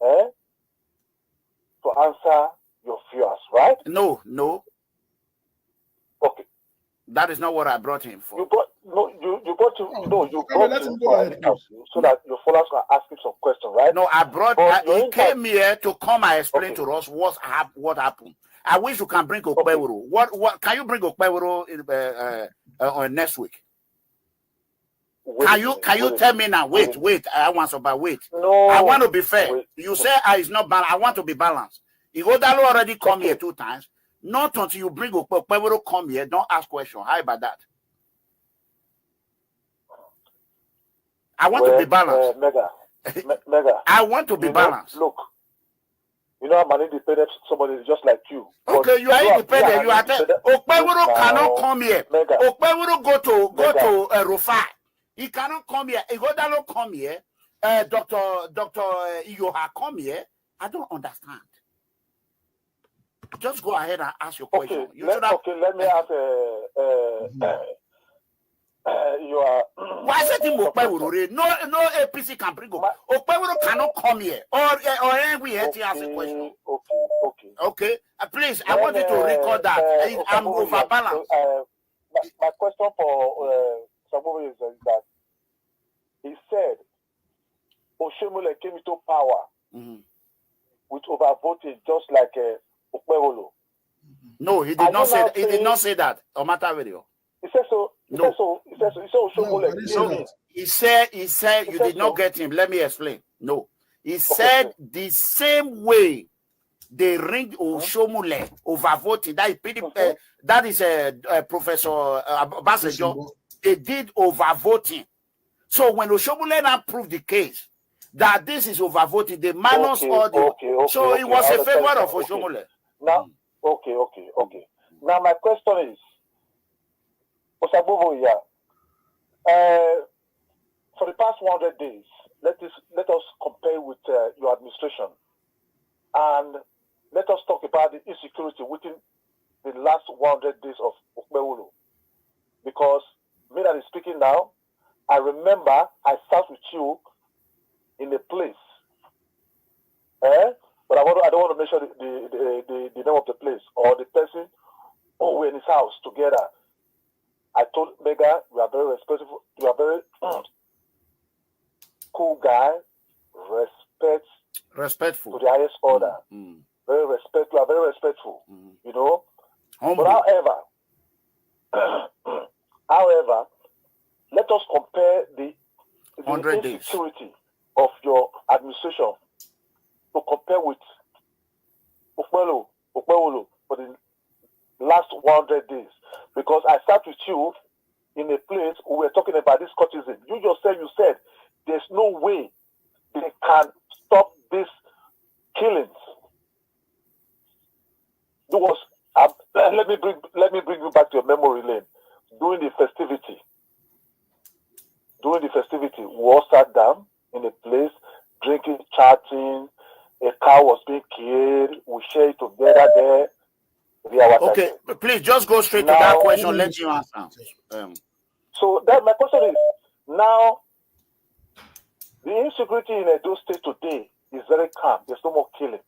answer your fears, right? No. Okay. That is not what I brought him for. You brought him so that your followers can ask him some questions, right? No, he came here to come and explain to us what happened. I wish you can bring Okpewuru. What can you bring Okpewuru on next week? Can you tell me now? Wait. I want to wait. No. I want to be fair. You say it's not balanced. I want to be balanced. Igodalo already come here 2 times. Not until you bring Okpewuru come here. Don't ask questions. How about that? I want to be balanced. Mega. I want to be balanced. Look, you know, I'm an independent somebody just like you. Okay, you are independent. You are Okpewuru cannot come here. Okpewuru go to Rufai. He cannot come here. Igodalo come here. Dr. Iyoha come here. I don't understand. Just go ahead and ask your question. Let me ask. You are. Why is it Okpewuru? No APC can bring Okpewuru cannot come here. Or we have to ask a question. Okay. Please, I want you to record that. I'm overbalanced. My question for Samuel is that he said Oshomole came into power with overvoting, just like Okpewulu. No, he did not say that. He did not say that. Omata video. He said so. He said Oshomole. No. He said you did not get him. Let me explain. No. He said the same way they ring Oshomole overvoting. That is Professor Basejo. They did overvoting. So when Oshomole now proved the case that this is overvoting, they minus audio. So it was a favor of Oshomole. Now, okay. Now my question is, Osabovo, for the past 100 days, let us compare with your administration, and let us talk about the insecurity within the last 100 days of Okpewulu. Because me that is speaking now, I remember I sat with you in a place, but I don't want to mention the name of the place or the person who were in his house together. I told Mega, you are very respectful. You are very cool guy. Respectful to the highest order. Very respectful. You are very respectful. You know. Humble. But however, let us compare the insecurity of your administration to compare with Okpewulu for the last 100 days. Because I sat with you in a place we were talking about this courtesan. You said there's no way they can stop these killings. Let me bring you back to your memory lane during the festivity. during the festivity, we all sat down in a place, drinking, chatting. A cow was being killed. We share it together there. Okay, please just go straight to that question. Let you answer. So that my question is, now the insecurity in Edo State today is very calm. There's no more killing.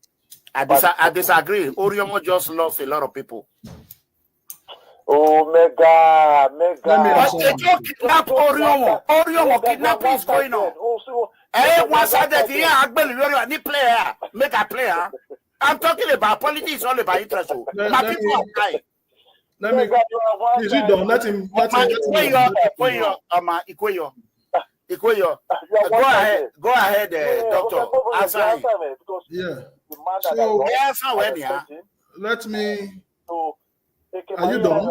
I disagree. Oriomo just lost a lot of people. Oh, mega. They don't kidnap Oriomo. Oriomo kidnapping is going on. One side that here, player, make a player. I'm talking about politics, all about interest. My people are dying. Let me. Is it done? Let him. Go ahead, doctor. Answer. Yeah. So let me. Are you done?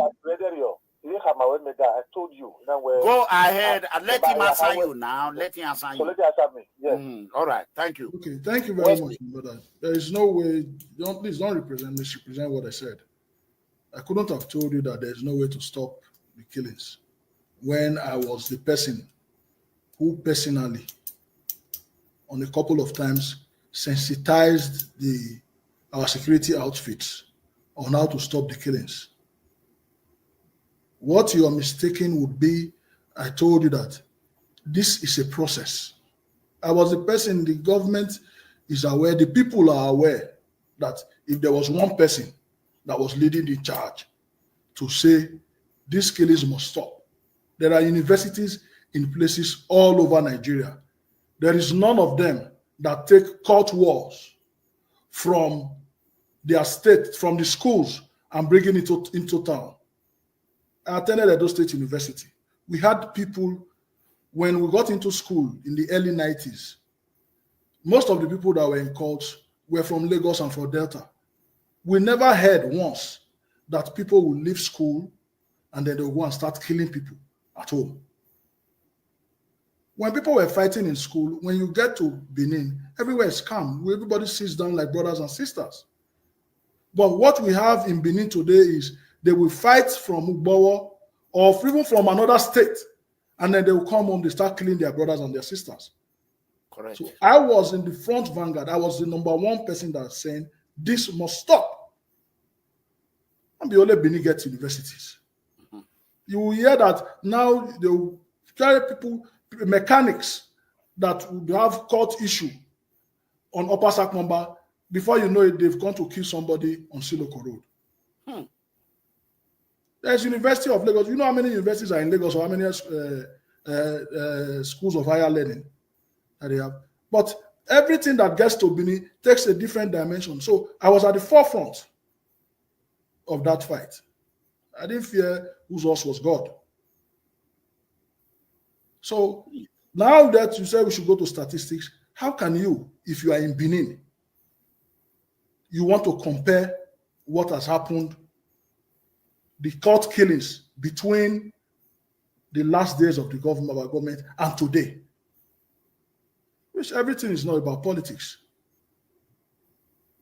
I told you. Go ahead and let him answer you now. Let him answer you. So let him answer me. Yes. All right. Thank you. Okay. Thank you very much, brother. There is no way. Please don't misrepresent what I said. I couldn't have told you that there's no way to stop the killings when I was the person who personally, on a couple of times, sensitized our security outfits on how to stop the killings. What you are mistaken would be, I told you that this is a process. I was the person, the government is aware, the people are aware that if there was one person that was leading the charge to say these killings must stop, there are universities in places all over Nigeria. There is none of them that take court wars from their state, from the schools, and bringing it into town. I attended Edo State University. We had people, when we got into school in the early 90s, most of the people that were in courts were from Lagos and from Delta. We never heard once that people would leave school and then they'll go and start killing people at home. When people were fighting in school, when you get to Benin, everywhere is calm. Everybody sits down like brothers and sisters. But what we have in Benin today is they will fight from Ugbowo or even from another state, and then they will come home, they start killing their brothers and their sisters. Correct. So I was in the front vanguard. I was the number one person that was saying, this must stop. And the only Benin gets universities. Mm-hmm. You will hear that now they will carry people, mechanics that would have court issue on Upper Sakumba. Before you know it, they've gone to kill somebody on Siloko Road. There's University of Lagos. You know how many universities are in Lagos or how many schools of higher learning that they have? But everything that gets to Benin takes a different dimension. So I was at the forefront of that fight. I didn't fear whose horse was God. So now that you say we should go to statistics, how can you, if you are in Benin, you want to compare what has happened, the court killings between the last days of the government, of our government, and today? Which everything is not about politics.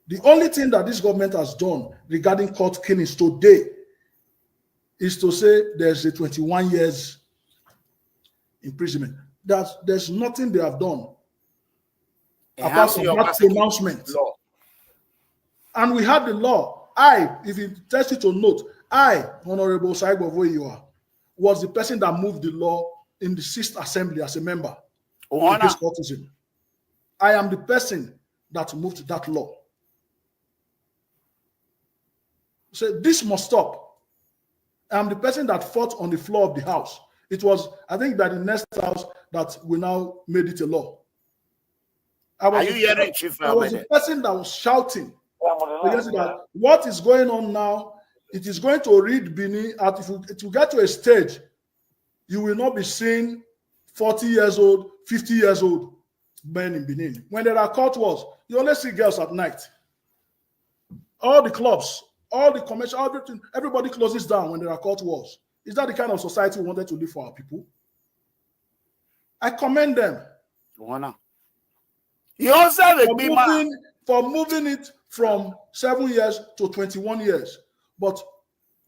The only thing that this government has done regarding court killings today is to say there's a 21 years imprisonment. There's nothing they have done apart from that pronouncement. And we had the law. If it tells you to note, Honorable Saibo Voyua, was the person that moved the law in the 6th Assembly as a member of this courtesan. I am the person that moved that law. So this must stop. I am the person that fought on the floor of the House. It was, I think, by the next House that we now made it a law. Are you hearing, Chief? I was the person that was shouting against that. What is going on now? It is going to read Benin. It will get to a stage, you will not be seeing 40 years old, 50 years old men in Benin. When there are court wars, you only see girls at night. All the clubs, all the commercial, everything, everybody closes down when there are court wars. Is that the kind of society we wanted to live for our people? I commend them. You also have a for moving it from 7 years to 21 years. But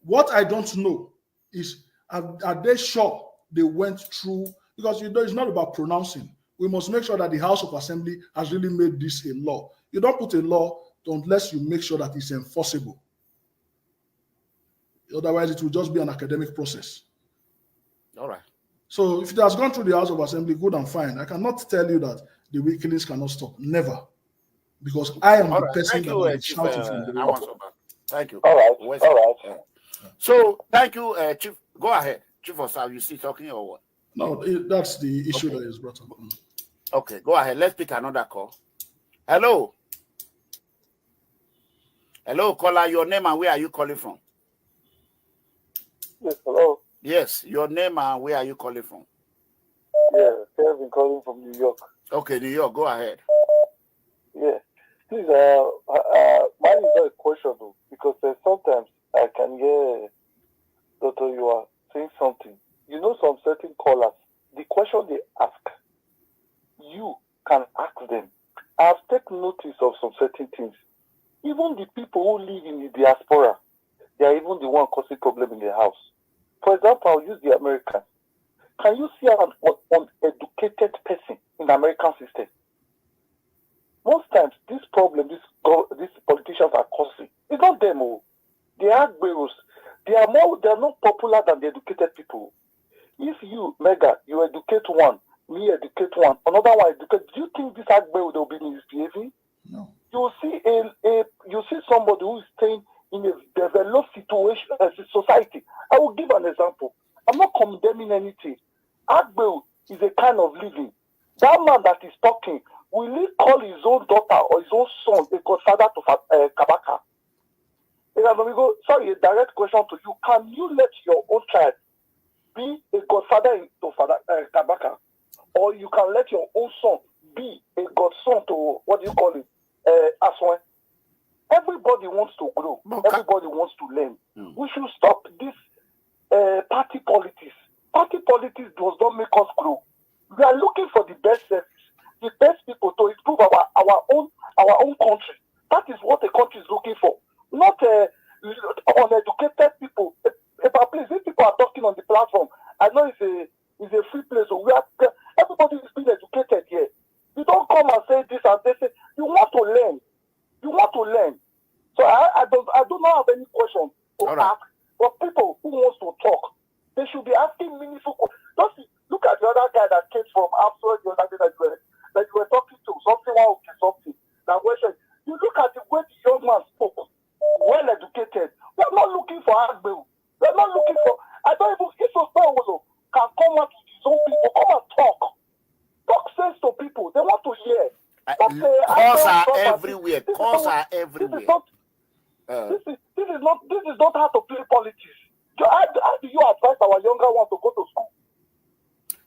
what I don't know is, are they sure they went through Because it's not about pronouncing. We must make sure that the House of Assembly has really made this a law. You don't put a law unless you make sure that it's enforceable. Otherwise, it will just be an academic process. All right. So if it has gone through the House of Assembly, good and fine. I cannot tell you that the killings cannot stop. Never. Because I am the person that will shout it from the road. Thank you. All right. So, thank you, Chief. Go ahead. Chief of Staff, you still talking or what? No, that's the issue that is brought up. Okay, go ahead. Let's pick another call. Hello. Hello, caller. Your name and where are you calling from? Yes, hello. Yes, your name and where are you calling from? Yeah, Kevin calling from New York. Okay, New York. Go ahead. Yeah. Please, mine is not a question though, because sometimes I can hear Doctor, you are saying something. You know, some certain callers, the question they ask, you can ask them. I've taken notice of some certain things. Even the people who live in the diaspora, they are even the one causing problem in their house. For example, I'll use the Americans. Can you see an uneducated person in the American system? Most times, this problem, these politicians are causing. It's not them. They are gurus. They are not popular than the educated people. If you, Mega, you educate one, me educate one, another one educate, do you think this Agbe will be misbehaving? No. You see somebody who is staying in a developed situation as a society. I will give an example. I'm not condemning anything. Agbe is a kind of living. That man that is talking, will he call his own daughter or his own son a godfather to Kabaka? Sorry, a direct question to you. Can you let your own child be a godfather to Kabaka? Or you can let your own son be a godson to, what do you call it, Aswan? Everybody wants to grow. Everybody wants to learn. We should stop this party politics. Party politics does not make us grow. We are looking for the best service, the best people to improve our own country. That is what the country is looking for. Not uneducated people. Please, if people are talking on the platform, I know it's a free place. So everybody is being educated here. You don't come and say this and they say you want to learn. You want to learn. So I do not have any question to ask. But people who wants to talk, they should be asking meaningful questions. Just look at the other guy that came from after the other day that you were talking to. Something. Now, you look at the way the young man spoke, well educated. We're not looking for Agbe. We're not looking for. I don't even if Osman can come out to his own people, come and talk. Talk sense to people. They want to hear. Calls are everywhere. Calls are everywhere. This is not how to play politics. How do you advise our younger ones to go to school?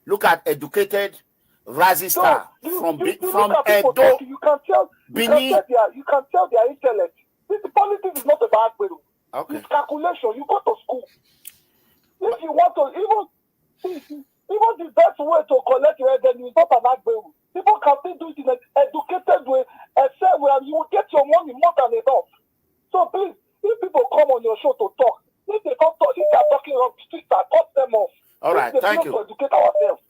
Look at educated Razi Star from Edo. You can tell their intellect. This politics is not about Agberu. Okay. It's calculation. You go to school. If you want to even the best way to collect your revenue is not an Agberu. People can still do it in an educated way, except where you will get your money more than enough. So please, if people come on your show to talk, if they don't talk, if they are talking wrong, please cut them off. All right, thank you. To educate ourselves.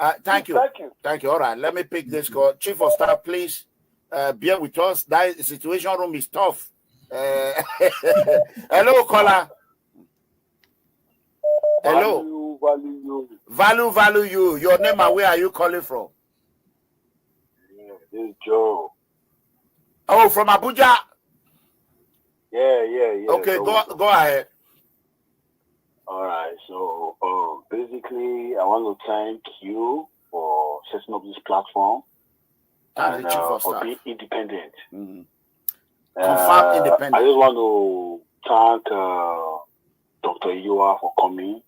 Thank you. All right, let me pick this call. Chief of Staff, please bear with us. That situation room is tough. Hello, caller. Hello. Value you. Your name and where are you calling from? This is Joe. Oh, from Abuja. Yeah. Okay, go ahead. All right. So basically, I want to thank you for setting up this platform and for being independent. Mm-hmm. Confirm independent. I just want to thank Dr. Iyoa for coming,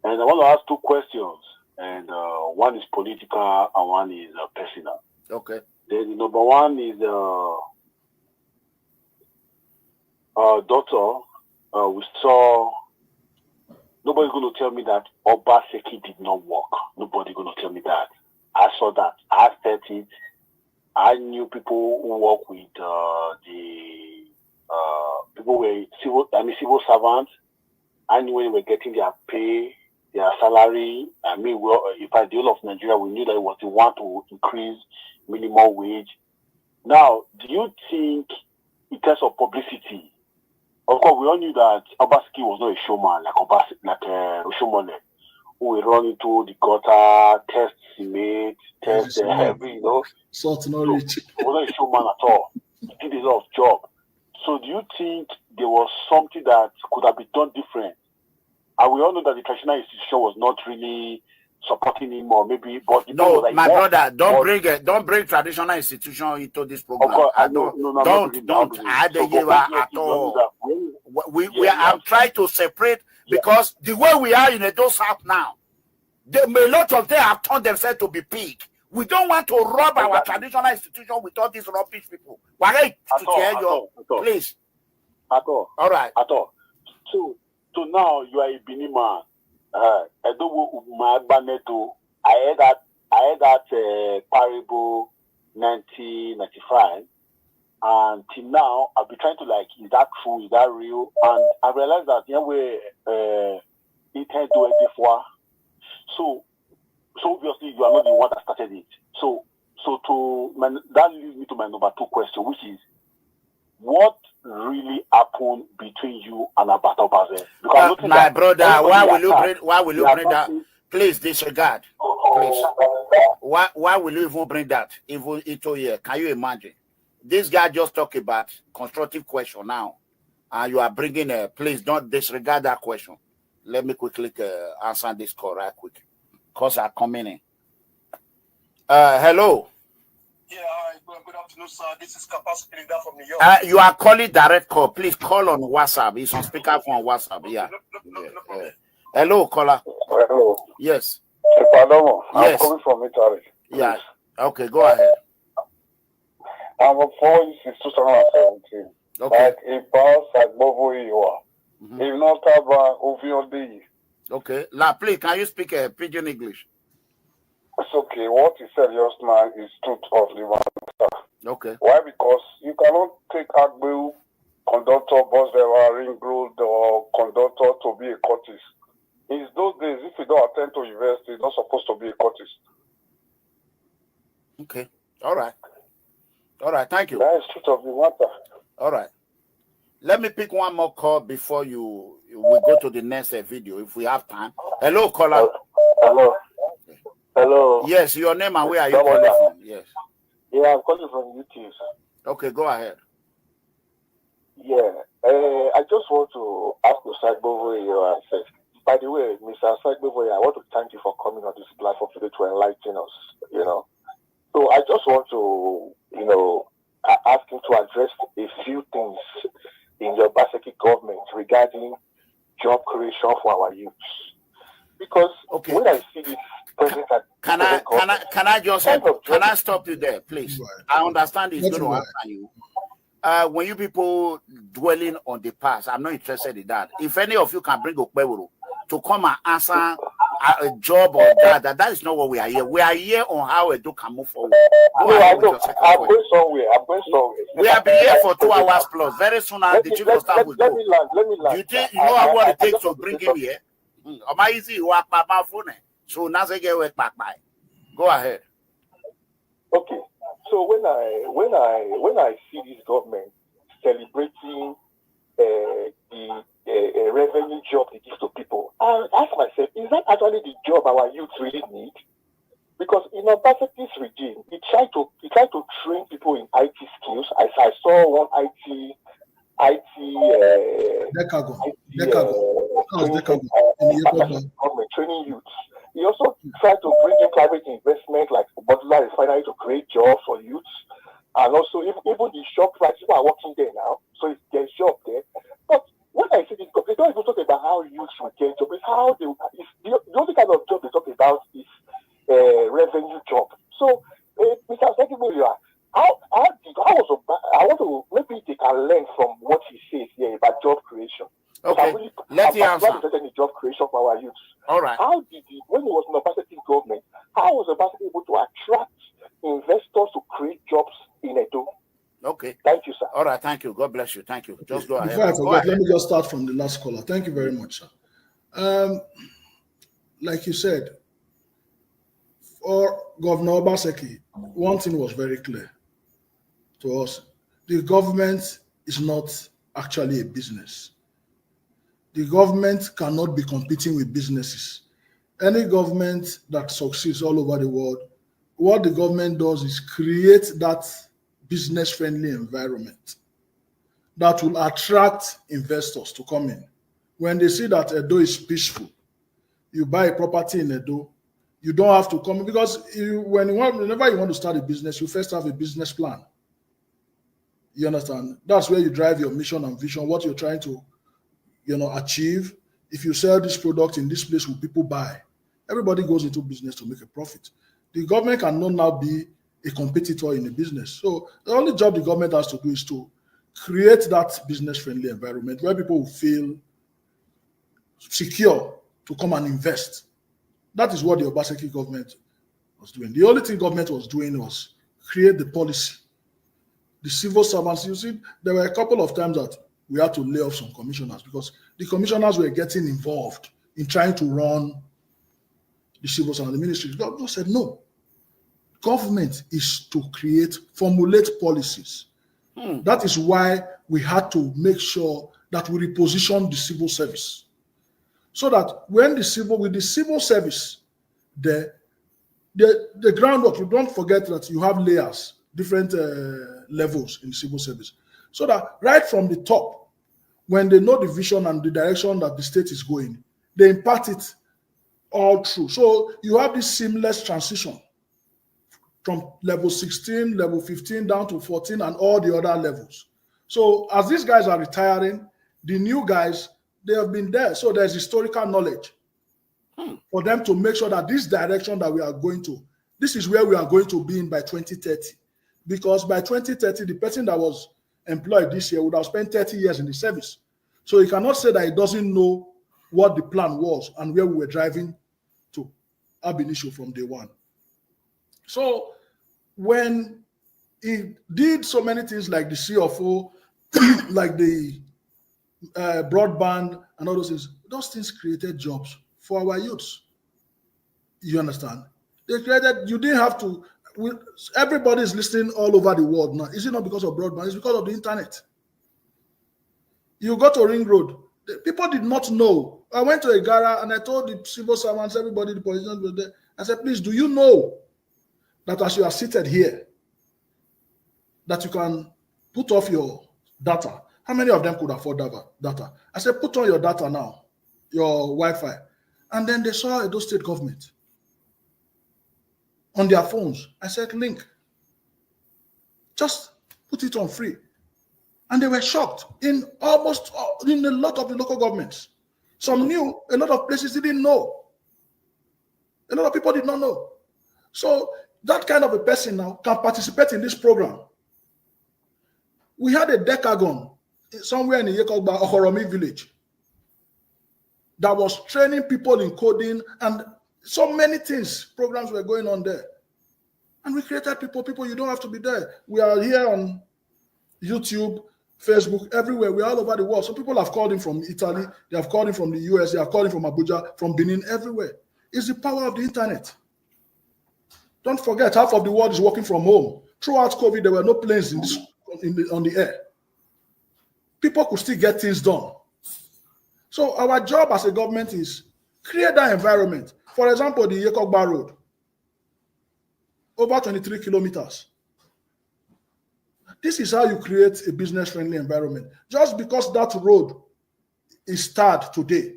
and I want to ask two questions. And one is political, and one is personal. Okay. The number one is Doctor. We saw. Nobody's going to tell me that Obaseki did not work. Nobody's going to tell me that. I saw that. I felt it. I knew people who work with people were civil servants. I knew when they were getting their pay their salary. I mean, well, if I deal of Nigeria, we knew that it was the one to increase minimum wage. Now, do you think, in terms of publicity, of course, we all knew that Obaseki was not a showman like Oshomole, who will run into the gutter, test cement, test every, you know. Salt knowledge. So, he was not a showman at all. He did a lot of job. So, do you think there was something that could have been done different? And we all know that the traditional institution was not really supporting him, or maybe. But no, my brother, don't bring traditional institution into this program. Course, don't add the year at all. I'm trying to separate because the way we are in Edo South now, a lot of them have turned themselves to be pig. We don't want to rob our traditional institution with all these rubbish people. We're ready to hear your please. At all. All right. At all. So now you are a Benin man. I heard that parable 1995, and till now I've been trying to is that true? Is that real? And I realized that it had to it before. So obviously you are not the one that started it. So that leads me to my number 2 question, which is what really happened between you and Abato Baze? My brother, why will you bring that? Please disregard. Please. Why will you even bring that? Even into here? Can you imagine? This guy just talked about constructive question now, and you are bringing please don't disregard that question. Let me quickly answer this call right quick, because I'm coming in. Hello. Yeah, good afternoon, sir. This is Capacity from New York. You are calling direct call. Please call on WhatsApp. It's on speakerphone on WhatsApp. Yeah. No. Hello, caller. Hello. Yes. I'm coming from Italy. Yeah. Okay, go ahead. I'm a voice in 2017. Okay. Like a boss at Bobo Iwa. If not about Oviodi. Okay. La, please, can you speak pidgin English? It's okay. What he said just now is truth of the matter. Okay. Why? Because you cannot take Agbu, conductor, bus driver, ring road, or conductor to be a courtist. In those days, if you don't attend to university, you're not supposed to be a courtist. Okay. All right. Thank you. That is truth of the matter. All right. Let me pick one more call before we go to the next video if we have time. Hello, caller. Hello. Hello. Yes, your name and where are you calling from? Yes. Yeah, I'm calling from UT. Okay, go ahead. Yeah. I just want to ask the Sagbovo first. By the way, Mr. Sagbovo, I want to thank you for coming on this platform today to enlighten us, you know. So I just want to, ask him to address a few things in your Obaseki government regarding job creation for our youth. Because when I see this can I stop you there, please? I understand it's going to answer you. When you people dwelling on the past, I'm not interested in that. If any of you can bring Okpewuru to come and answer a job or that is not what we are here. We are here on how Edo can move forward. I'm going somewhere. We have been here for 2 hours plus. Very soon, the chief of staff will go. Let me land. You think you know what it takes to bring him here? So now they get back by. Go ahead. Okay. So when I see this government celebrating the revenue job they give to people, I ask myself, is that actually the job our youth really need? Because in Obaseki's regime, he tried to train people in IT skills. I saw one IT training youth. He also tried to bring in private investment like modular refinery to create jobs for youth. And also, even the shop prices, people are working there now, so there's job there. But when I see this, they don't even talk about how youth will get jobs. The only kind of job they talk about is revenue job. So, Mr. Secretary, I want to maybe they can learn from what he says here about job creation. Okay, let's hear answer. The job creation for our youth. All right. How did when it was an Obaseki government, how was Obaseki able to attract investors to create jobs in Edo? Okay. Thank you, sir. All right, thank you. God bless you. Thank you. Just go ahead. Before I forget, let me just start from the last caller. Thank you very much, sir. like you said, for Governor Obaseki, one thing was very clear to us. The government is not actually a business. The government cannot be competing with businesses. Any government that succeeds all over the world, what the government does is create that business-friendly environment that will attract investors to come in. When they see that Edo is peaceful, you buy a property in Edo, you don't have to come, because whenever you want to start a business, you first have a business plan. You understand? That's where you drive your mission and vision, what you're trying to achieve. If you sell this product in this place, will people buy? Everybody goes into business to make a profit. The government cannot now be a competitor in a business. So the only job the government has to do is to create that business-friendly environment where people will feel secure to come and invest. That is what the Obaseki government was doing. The only thing government was doing was create the policy. The civil servants, you see, there were a couple of times that we had to lay off some commissioners because the commissioners were getting involved in trying to run the civil servants, the ministry. The government said, no. Government is to formulate policies. That is why we had to make sure that we reposition the civil service. So that when with the civil service, the groundwork, you don't forget that you have layers, different levels in the civil service. So that right from the top, when they know the vision and the direction that the state is going, they impart it all through. So you have this seamless transition from level 16, level 15 down to 14 and all the other levels. So as these guys are retiring, the new guys, they have been there. So there's historical knowledge for them to make sure that this direction that we are going to, this is where we are going to be in by 2030. Because by 2030, the person that was employed this year would have spent 30 years in the service. So he cannot say that he doesn't know what the plan was and where we were driving to ab initio from day one. So when he did so many things like the CFO, like the broadband and all those things created jobs for our youths. You understand? They created, you didn't have to, everybody is listening all over the world now. Is it not because of broadband? It's because of the internet. You go to Ring Road, people did not know. I went to a gara and I told the civil servants, everybody, the politicians were there. I said, please, do you know that as you are seated here, that you can put off your data? How many of them could afford data? I said, put on your data now, your Wi-Fi. And then they saw Edo State government on their phones. I said, link. Just put it on free. And they were shocked in a lot of the local governments. Some knew, a lot of places didn't know. A lot of people did not know. So that kind of a person now can participate in this program. We had a decagon somewhere in the Yekogba Ohoromi village that was training people in coding and so many things, programs were going on there. And we created people, you don't have to be there. We are here on YouTube, Facebook, everywhere. We're all over the world. So people have called in from Italy, they have called in from the US, they have called in from Abuja, from Benin, everywhere. It's the power of the internet. Don't forget, half of the world is working from home. Throughout COVID, there were no planes on the air. People could still get things done. So our job as a government is create that environment. For example, the Yekogba Road, over 23 kilometers. This is how you create a business-friendly environment. Just because that road is tarred today,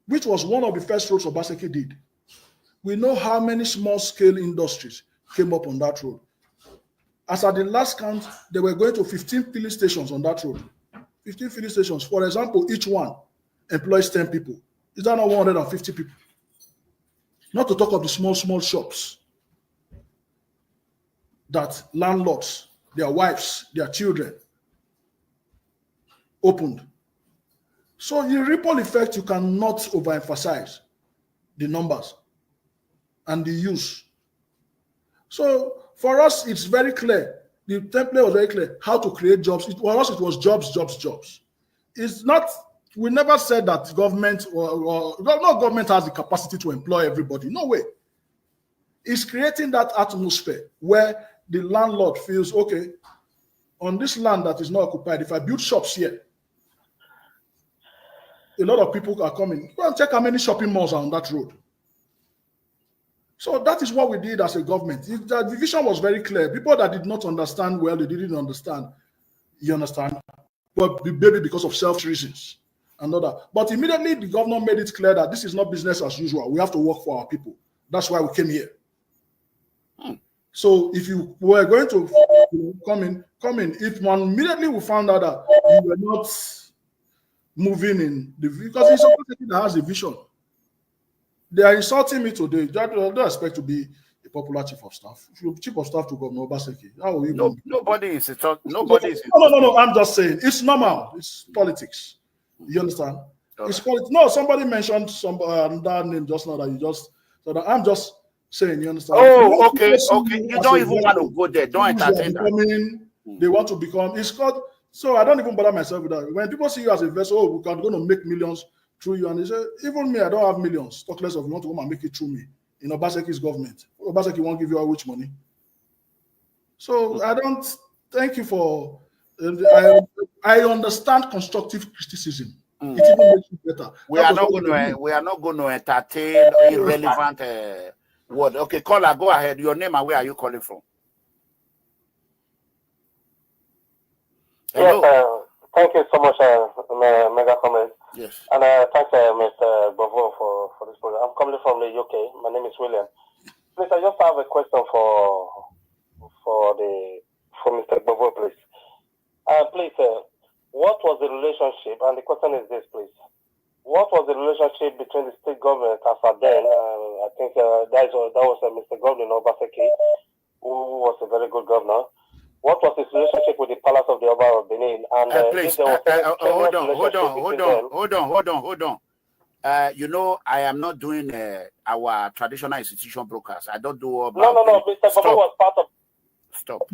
which was one of the first roads Obaseki did, we know how many small-scale industries came up on that road. As at the last count, they were going to 15 filling stations on that road. 15 filling stations. For example, each one employs 10 people. Is that not 150 people? Not to talk of the small shops that landlords, their wives, their children opened. So the ripple effect, you cannot overemphasize the numbers and the use. So for us, it's very clear. The template was very clear how to create jobs. For us, it was jobs. It's not We never said that government no government has the capacity to employ everybody. No way. It's creating that atmosphere where the landlord feels, okay, on this land that is not occupied, if I build shops here, a lot of people are coming. Go and check how many shopping malls are on that road. So that is what we did as a government. The division was very clear. People that did not understand well, they didn't understand. You understand? But maybe because of selfish reasons and all that. But immediately the governor made it clear that this is not business as usual. We have to work for our people. That's why we came here. So if you were going to come in. If one immediately we found out that you were not moving in the, because it's somebody that has a vision. They are insulting me today. I don't expect to be a popular chief of staff. If you're chief of staff to Governor Obaseki, how will you? Nobody is. No. I'm just saying it's normal. It's politics. You understand? Okay. It's politics. No, somebody mentioned that name just now that you just. So that I'm just saying. You understand? Oh, okay. You don't even want to go there. Don't entertain that. They want to become. It's called. So I don't even bother myself with that. When people see you as a vessel, oh, we're going to make millions through you, and they say, even me, I don't have millions. Talk less of you want to come and make it through me. In Obaseki's government, Obaseki won't give you all which money. So I don't. Thank you for. I understand constructive criticism. It even makes it better. We are not going to entertain irrelevant word. Okay, caller, go ahead. Your name and where are you calling from? Hello. Yes, thank you so much, Mega Comment. Yes. And thanks, Mr. Bovo, for this program. I'm coming from the UK. My name is William. Please, I just have a question for Mr. Bovo, please. Please, what was the relationship? And the question is this, please. What was the relationship between the state government as at then? I think that was Mr. Governor Obaseki, who was a very good governor. What was his relationship with the Palace of the Oba of Benin? And please, hold on. You know, I am not doing our traditional institution broadcast. I don't do all. No. Mr. Bobo was part of. Stop.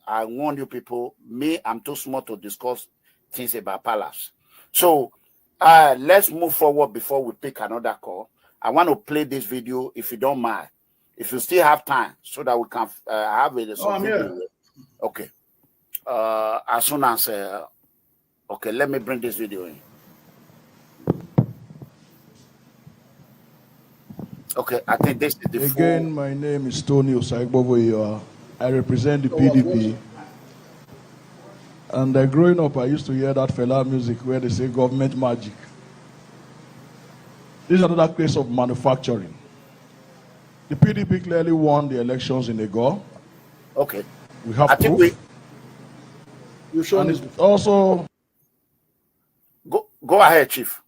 I warn you people. Me, I'm too small to discuss things about Palace. So let's move forward before we pick another call. I want to play this video if you don't mind. If you still have time, so that we can have it. Okay. As soon as okay, let me bring this video in. Okay, I think this is the again. My name is Tony Osaigbovoyo. I represent the PDP. And growing up, I used to hear that fella music where they say government magic. This is another case of manufacturing. The PDP clearly won the elections in Ego. Okay. We have proof. You shown it. Also. Go ahead, Chief.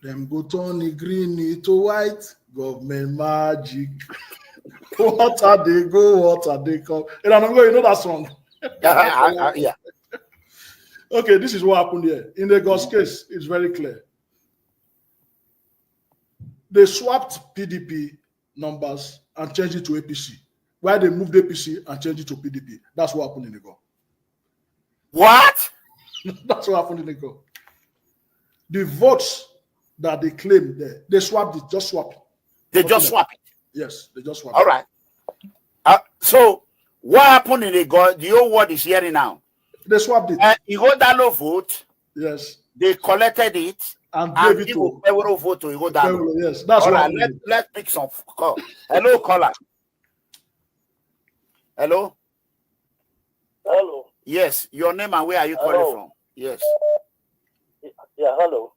Them go turn green to white. Government magic. Water they go, water they come. And I'm going, you know that song. Yeah. Okay, this is what happened here. In the God's case, it's very clear. They swapped PDP numbers and changed it to APC. While they moved APC and changed it to PDP. That's what happened in the go. What? That's what happened in the go. The votes that they claimed there, they swapped it, just swap it. They just swap it? Yes, they just swap it. All right. So, what happened in the go? The whole world is hearing now. They swapped it. Igodalo vote. Yes. They collected it. And gave it to vote to Igodalo. Yes, that's all right. Let's pick some call. Hello, caller. Hello. Hello. Yes, your name and where are you calling from? Yes. Yeah, hello.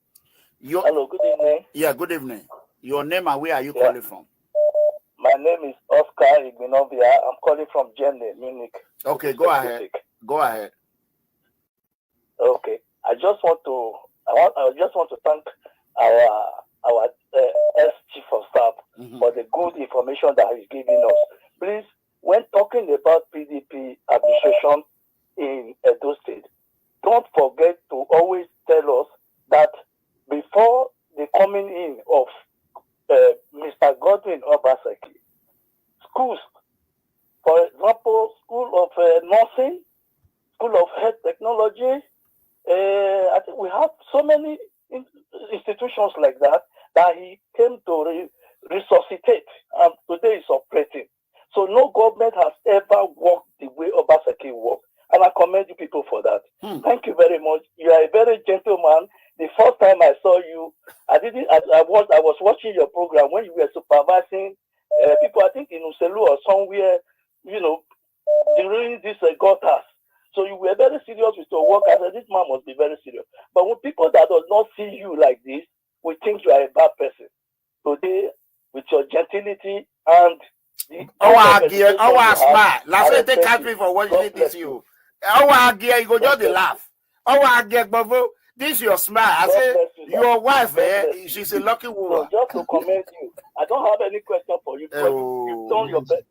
Hello, good evening. Yeah, good evening. Your name and where are you calling from? My name is Oscar Igbinovia. I'm calling from Germany, Munich. Okay, go ahead. Go ahead. Okay. I just want to thank our ex-chief of staff for the good information that he's giving us. Please, when talking about PDP administration in Edo State, don't forget to always tell us that before the coming in of Mr. Godwin Obaseki, schools, for example, School of Nursing, School of Health Technology, so many institutions like that he came to resuscitate, and today is operating. So no government has ever worked the way Obaseki worked, and I commend you people for that. Thank you very much. You are a very gentleman. The first time I saw you, I was watching your program when you were supervising people, I think in Uselu or somewhere, during this gutters. So you were very serious with your work. I said, this man must be very serious. But when people that does not see you like this, we think you are a bad person. Today, with your gentility and the smart. Last time they catch me for watching this you. You go just laugh. This your smile. I say your wife, she's a lucky woman. So just to commend you, I don't have any question for you. You've done your best.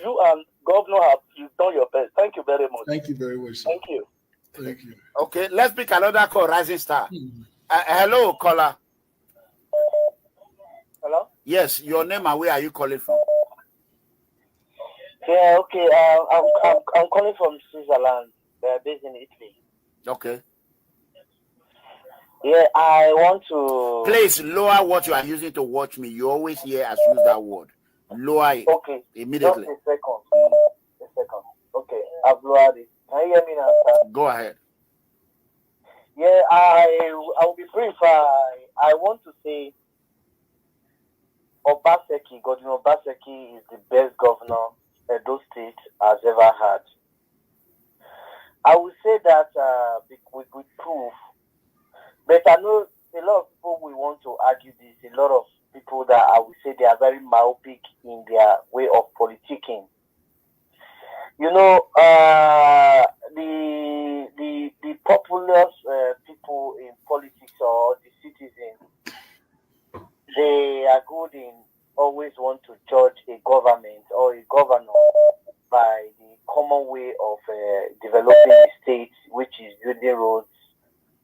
You and Governor you've done your best. Thank you very much. Thank you very much, sir. Thank you. Thank you. Okay, let's pick another call, Rising Star. Hello, caller. Hello? Yes, your name and where are you calling from? Yeah, okay. I'm calling from Switzerland, based in Italy. Okay. Yeah, I want to... Please lower what you are using to watch me. You always hear us use that word. Lower it. Okay. Immediately. Just a second. Okay, I've lowered it. Can you hear me now, sir? Go ahead. Yeah, I'll be brief. I want to say Governor Obaseki is the best governor Edo State has ever had. I would say that with proof, but I know a lot of people will want to argue this. A lot of people that I would say they are very myopic in their way of politicking. The populous people in politics or the citizens, they are good in always want to judge a government or a governor by the common way of developing the state, which is building roads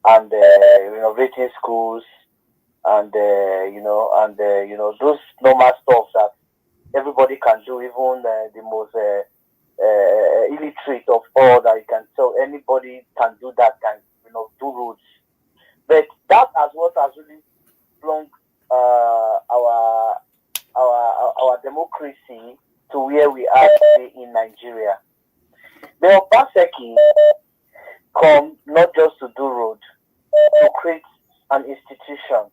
and renovating schools and those normal stuff that everybody can do, even the most illiterate of all that you can. So anybody can do that, can do roads. But that is what has really flung our democracy to where we are today in Nigeria. The Obaseki come not just to do road, to create an institution.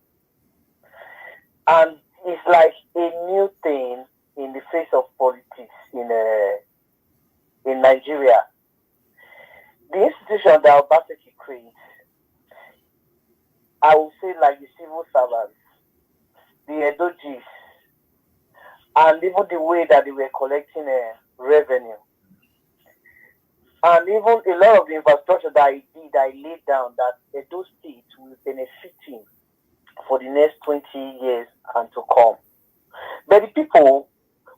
And it's like a new thing in the face of politics in Nigeria. The institution that Obaseki creates, I would say like the civil servants, the Edo Chiefs, and even the way that they were collecting revenue. And even a lot of the infrastructure that I laid down that Edo State will benefit in for the next 20 years and to come. But the people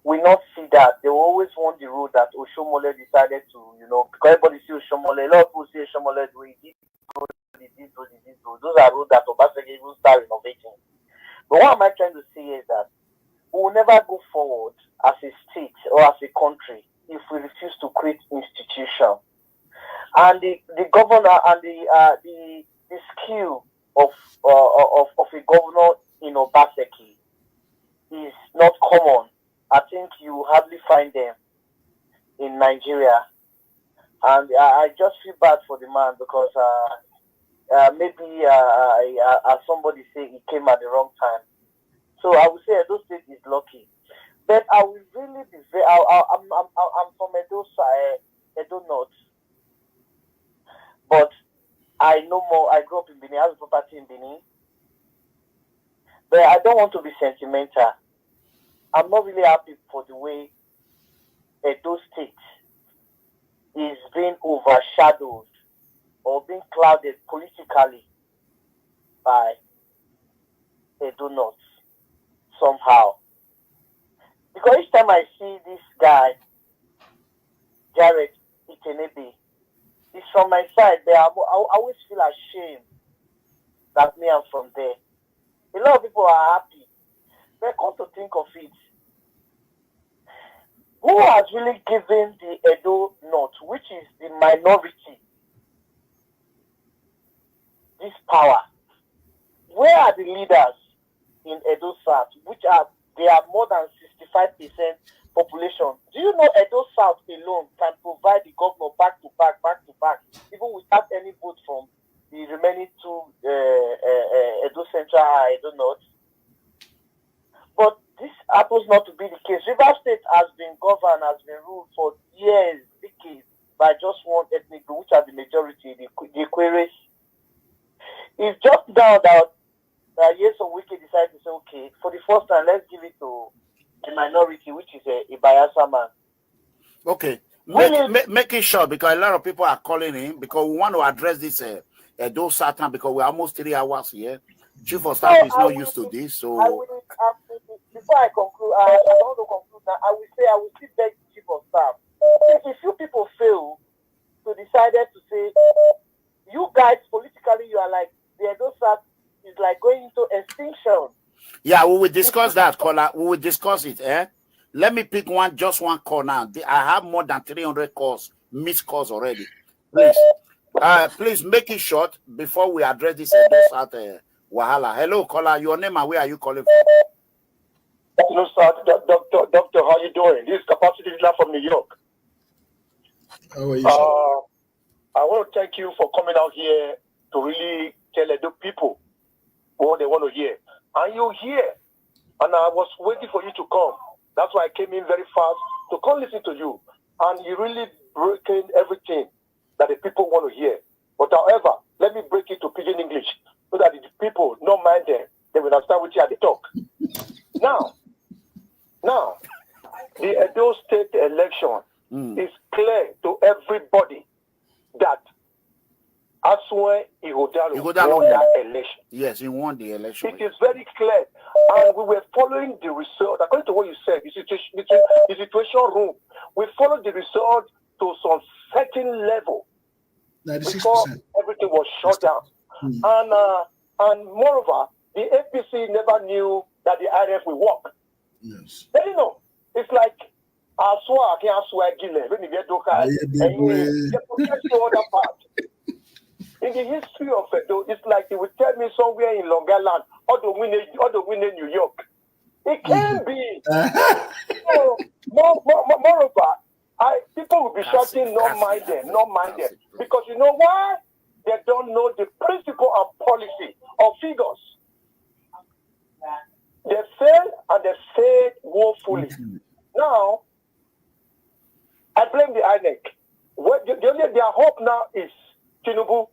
will not see that. They will always want the road that Oshomole decided to, because everybody sees Oshomole. A lot of people see Oshomole the way he did road, he did road. Those are roads that Obaseki even start renovating. But what am I trying to say is that we will never go forward as a state or as a country if we refuse to create institutions. And the governor and the skill of a governor in Obaseki is not common. I think you hardly find them in Nigeria. And I just feel bad for the man because maybe as somebody say, he came at the wrong time. So I would say Edo State is lucky. But I will really be very. I'm from Edo North, but I know more. I grew up in Benin. I have a property in Benin, but I don't want to be sentimental. I'm not really happy for the way Edo State is being overshadowed or being clouded politically by Edo North somehow. Because each time I see this guy, Jared Itenebe, he's from my side there. I always feel ashamed that me, I'm from there. A lot of people are happy. But come to think of it, who has really given the Edo North, which is the minority, this power? where are the leaders in Edo South, they are more than 65% population? Do you know Edo South alone can provide the governor back to back, even without any vote from the remaining two Edo Central, Edo North? But this happens not to be the case. Rivers State has been governed, has been ruled for years, decades, by just one ethnic group, which are the majority, the Queries. It's just now that yes, so Wiki decided to say, okay, for the first time, let's give it to the minority, which is a Bayelsa man. Okay, make it short, because a lot of people are calling in, because we want to address this Edo Satan, because we're almost 3 hours here. Chief of Staff is not used to this, so... Before I conclude, I want to conclude now. I will still beg the Chief of Staff. If you people fail to decided to say, you guys, politically, you are like, the Edo South is like going into extinction. Yeah, we will discuss that, caller. We will discuss it, eh? Let me pick just one call now. I have more than 300 calls, missed calls already. Please, please make it short before we address this Edo South wahala. Hello, caller. Your name and where are you calling from? Hello, sir. Doctor, how you doing? This is Capacity from New York. How are you, sir? I want to thank you for coming out here to really tell the people what they want to hear. And you're here. And I was waiting for you to come. That's why I came in very fast to come listen to you. And you really breaking everything that the people want to hear. But however, let me break it to pidgin English so that the people don't mind them. They will understand what you had to talk. Now, the Edo State election is clear to everybody that Asue Ighodalo won that election. Yes, he won the election. It is very clear. And we were following the result. According to what you said, the situation room, we followed the result to some certain level 96%. before everything was shut down. And moreover, the APC never knew that the IRF will work. Yes. They didn't know. It's like Asua can't swear Gile. When you get other part. In the history of Edo, it's like they would tell me somewhere in Long Island, or the win in New York. It can be. So, moreover, people will be shouting, not mind them. Because you know why? They don't know the principle and policy of figures. They fail and they fail woefully. Now, I blame the Inec. Their hope now is Tinubu.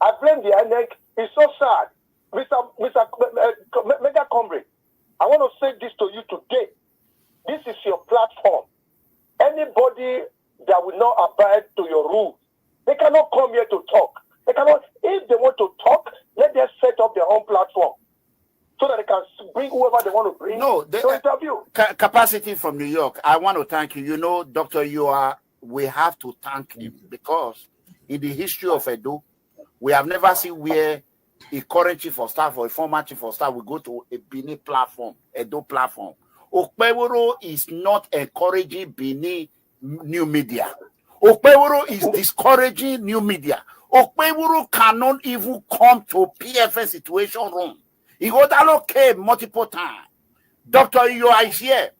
I blame the Inec. It's so sad. Mr. Mega Comrade, I want to say this to you today. This is your platform. Anybody that will not abide to your rules, they cannot come here to talk. They cannot. If they want to talk, let them set up their own platform so that they can bring whoever they want to bring to interview. Capacity from New York. I want to thank you. You know, Doctor, we have to thank him because in the history of Edo, we have never seen where a current chief of staff or a former chief of staff will go to a Benin platform, Edo platform. Okpeworo is not encouraging Benin new media. Okpeworo is discouraging new media. Okpeworo cannot even come to PFS situation room. Ighodalo came multiple times. Doctor, you are here.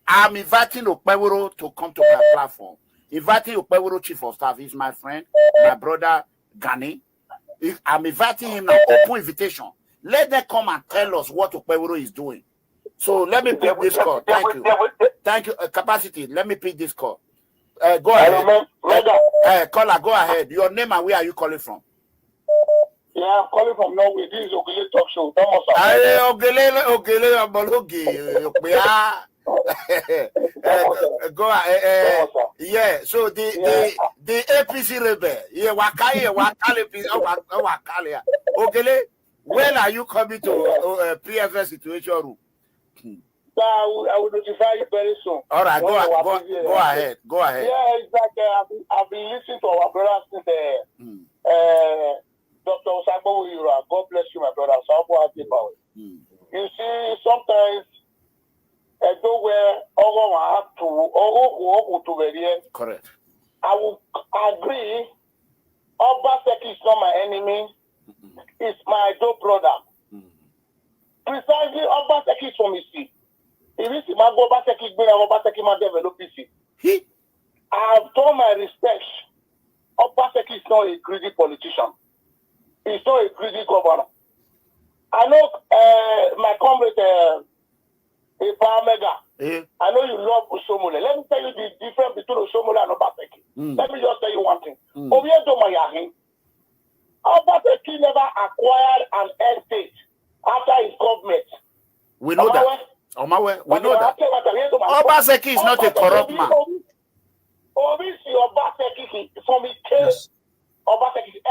I'm inviting Okpeworo to come to my platform. Inviting Okpeworo chief of staff. He's my friend, my brother Gani. I'm inviting him now. Open invitation. Let them come and tell us what Okpeworo is doing. So let me pick this call. Thank you. Thank you. Capacity. Let me pick this call. Go ahead. Caller, go ahead. Your name and where are you calling from? Yeah, I'm calling from Norway. This is Ogele Talk Show. Go ahead. Yeah, so the APC rebel. Yeah, Ogele, when are you coming to PFS situation room? I will notify you very soon. All right, go ahead. Yeah, it's like I've been listening to our brothers since Dr. Osagbo Uyura. God bless you, my brother. You see, sometimes Edo where all have to the end. Correct. I will agree. Obaseki is not my enemy. is my Edo brother. Precisely, Obaseki is from his seat. If it's my Obaseki, Obaseki might develop his seat. I have done my research. Apc is not a greedy politician. He's not a greedy governor. I know my comrade, Ipa Mega. I know you love Osomole. Let me tell you the difference between Osomole and Apc. Let me just tell you one thing. Obiedo Mayahin. Apc never acquired an estate after his government. We know that. We know that. Apc is not a corrupt man. Obviously, Apc from his case, Apc,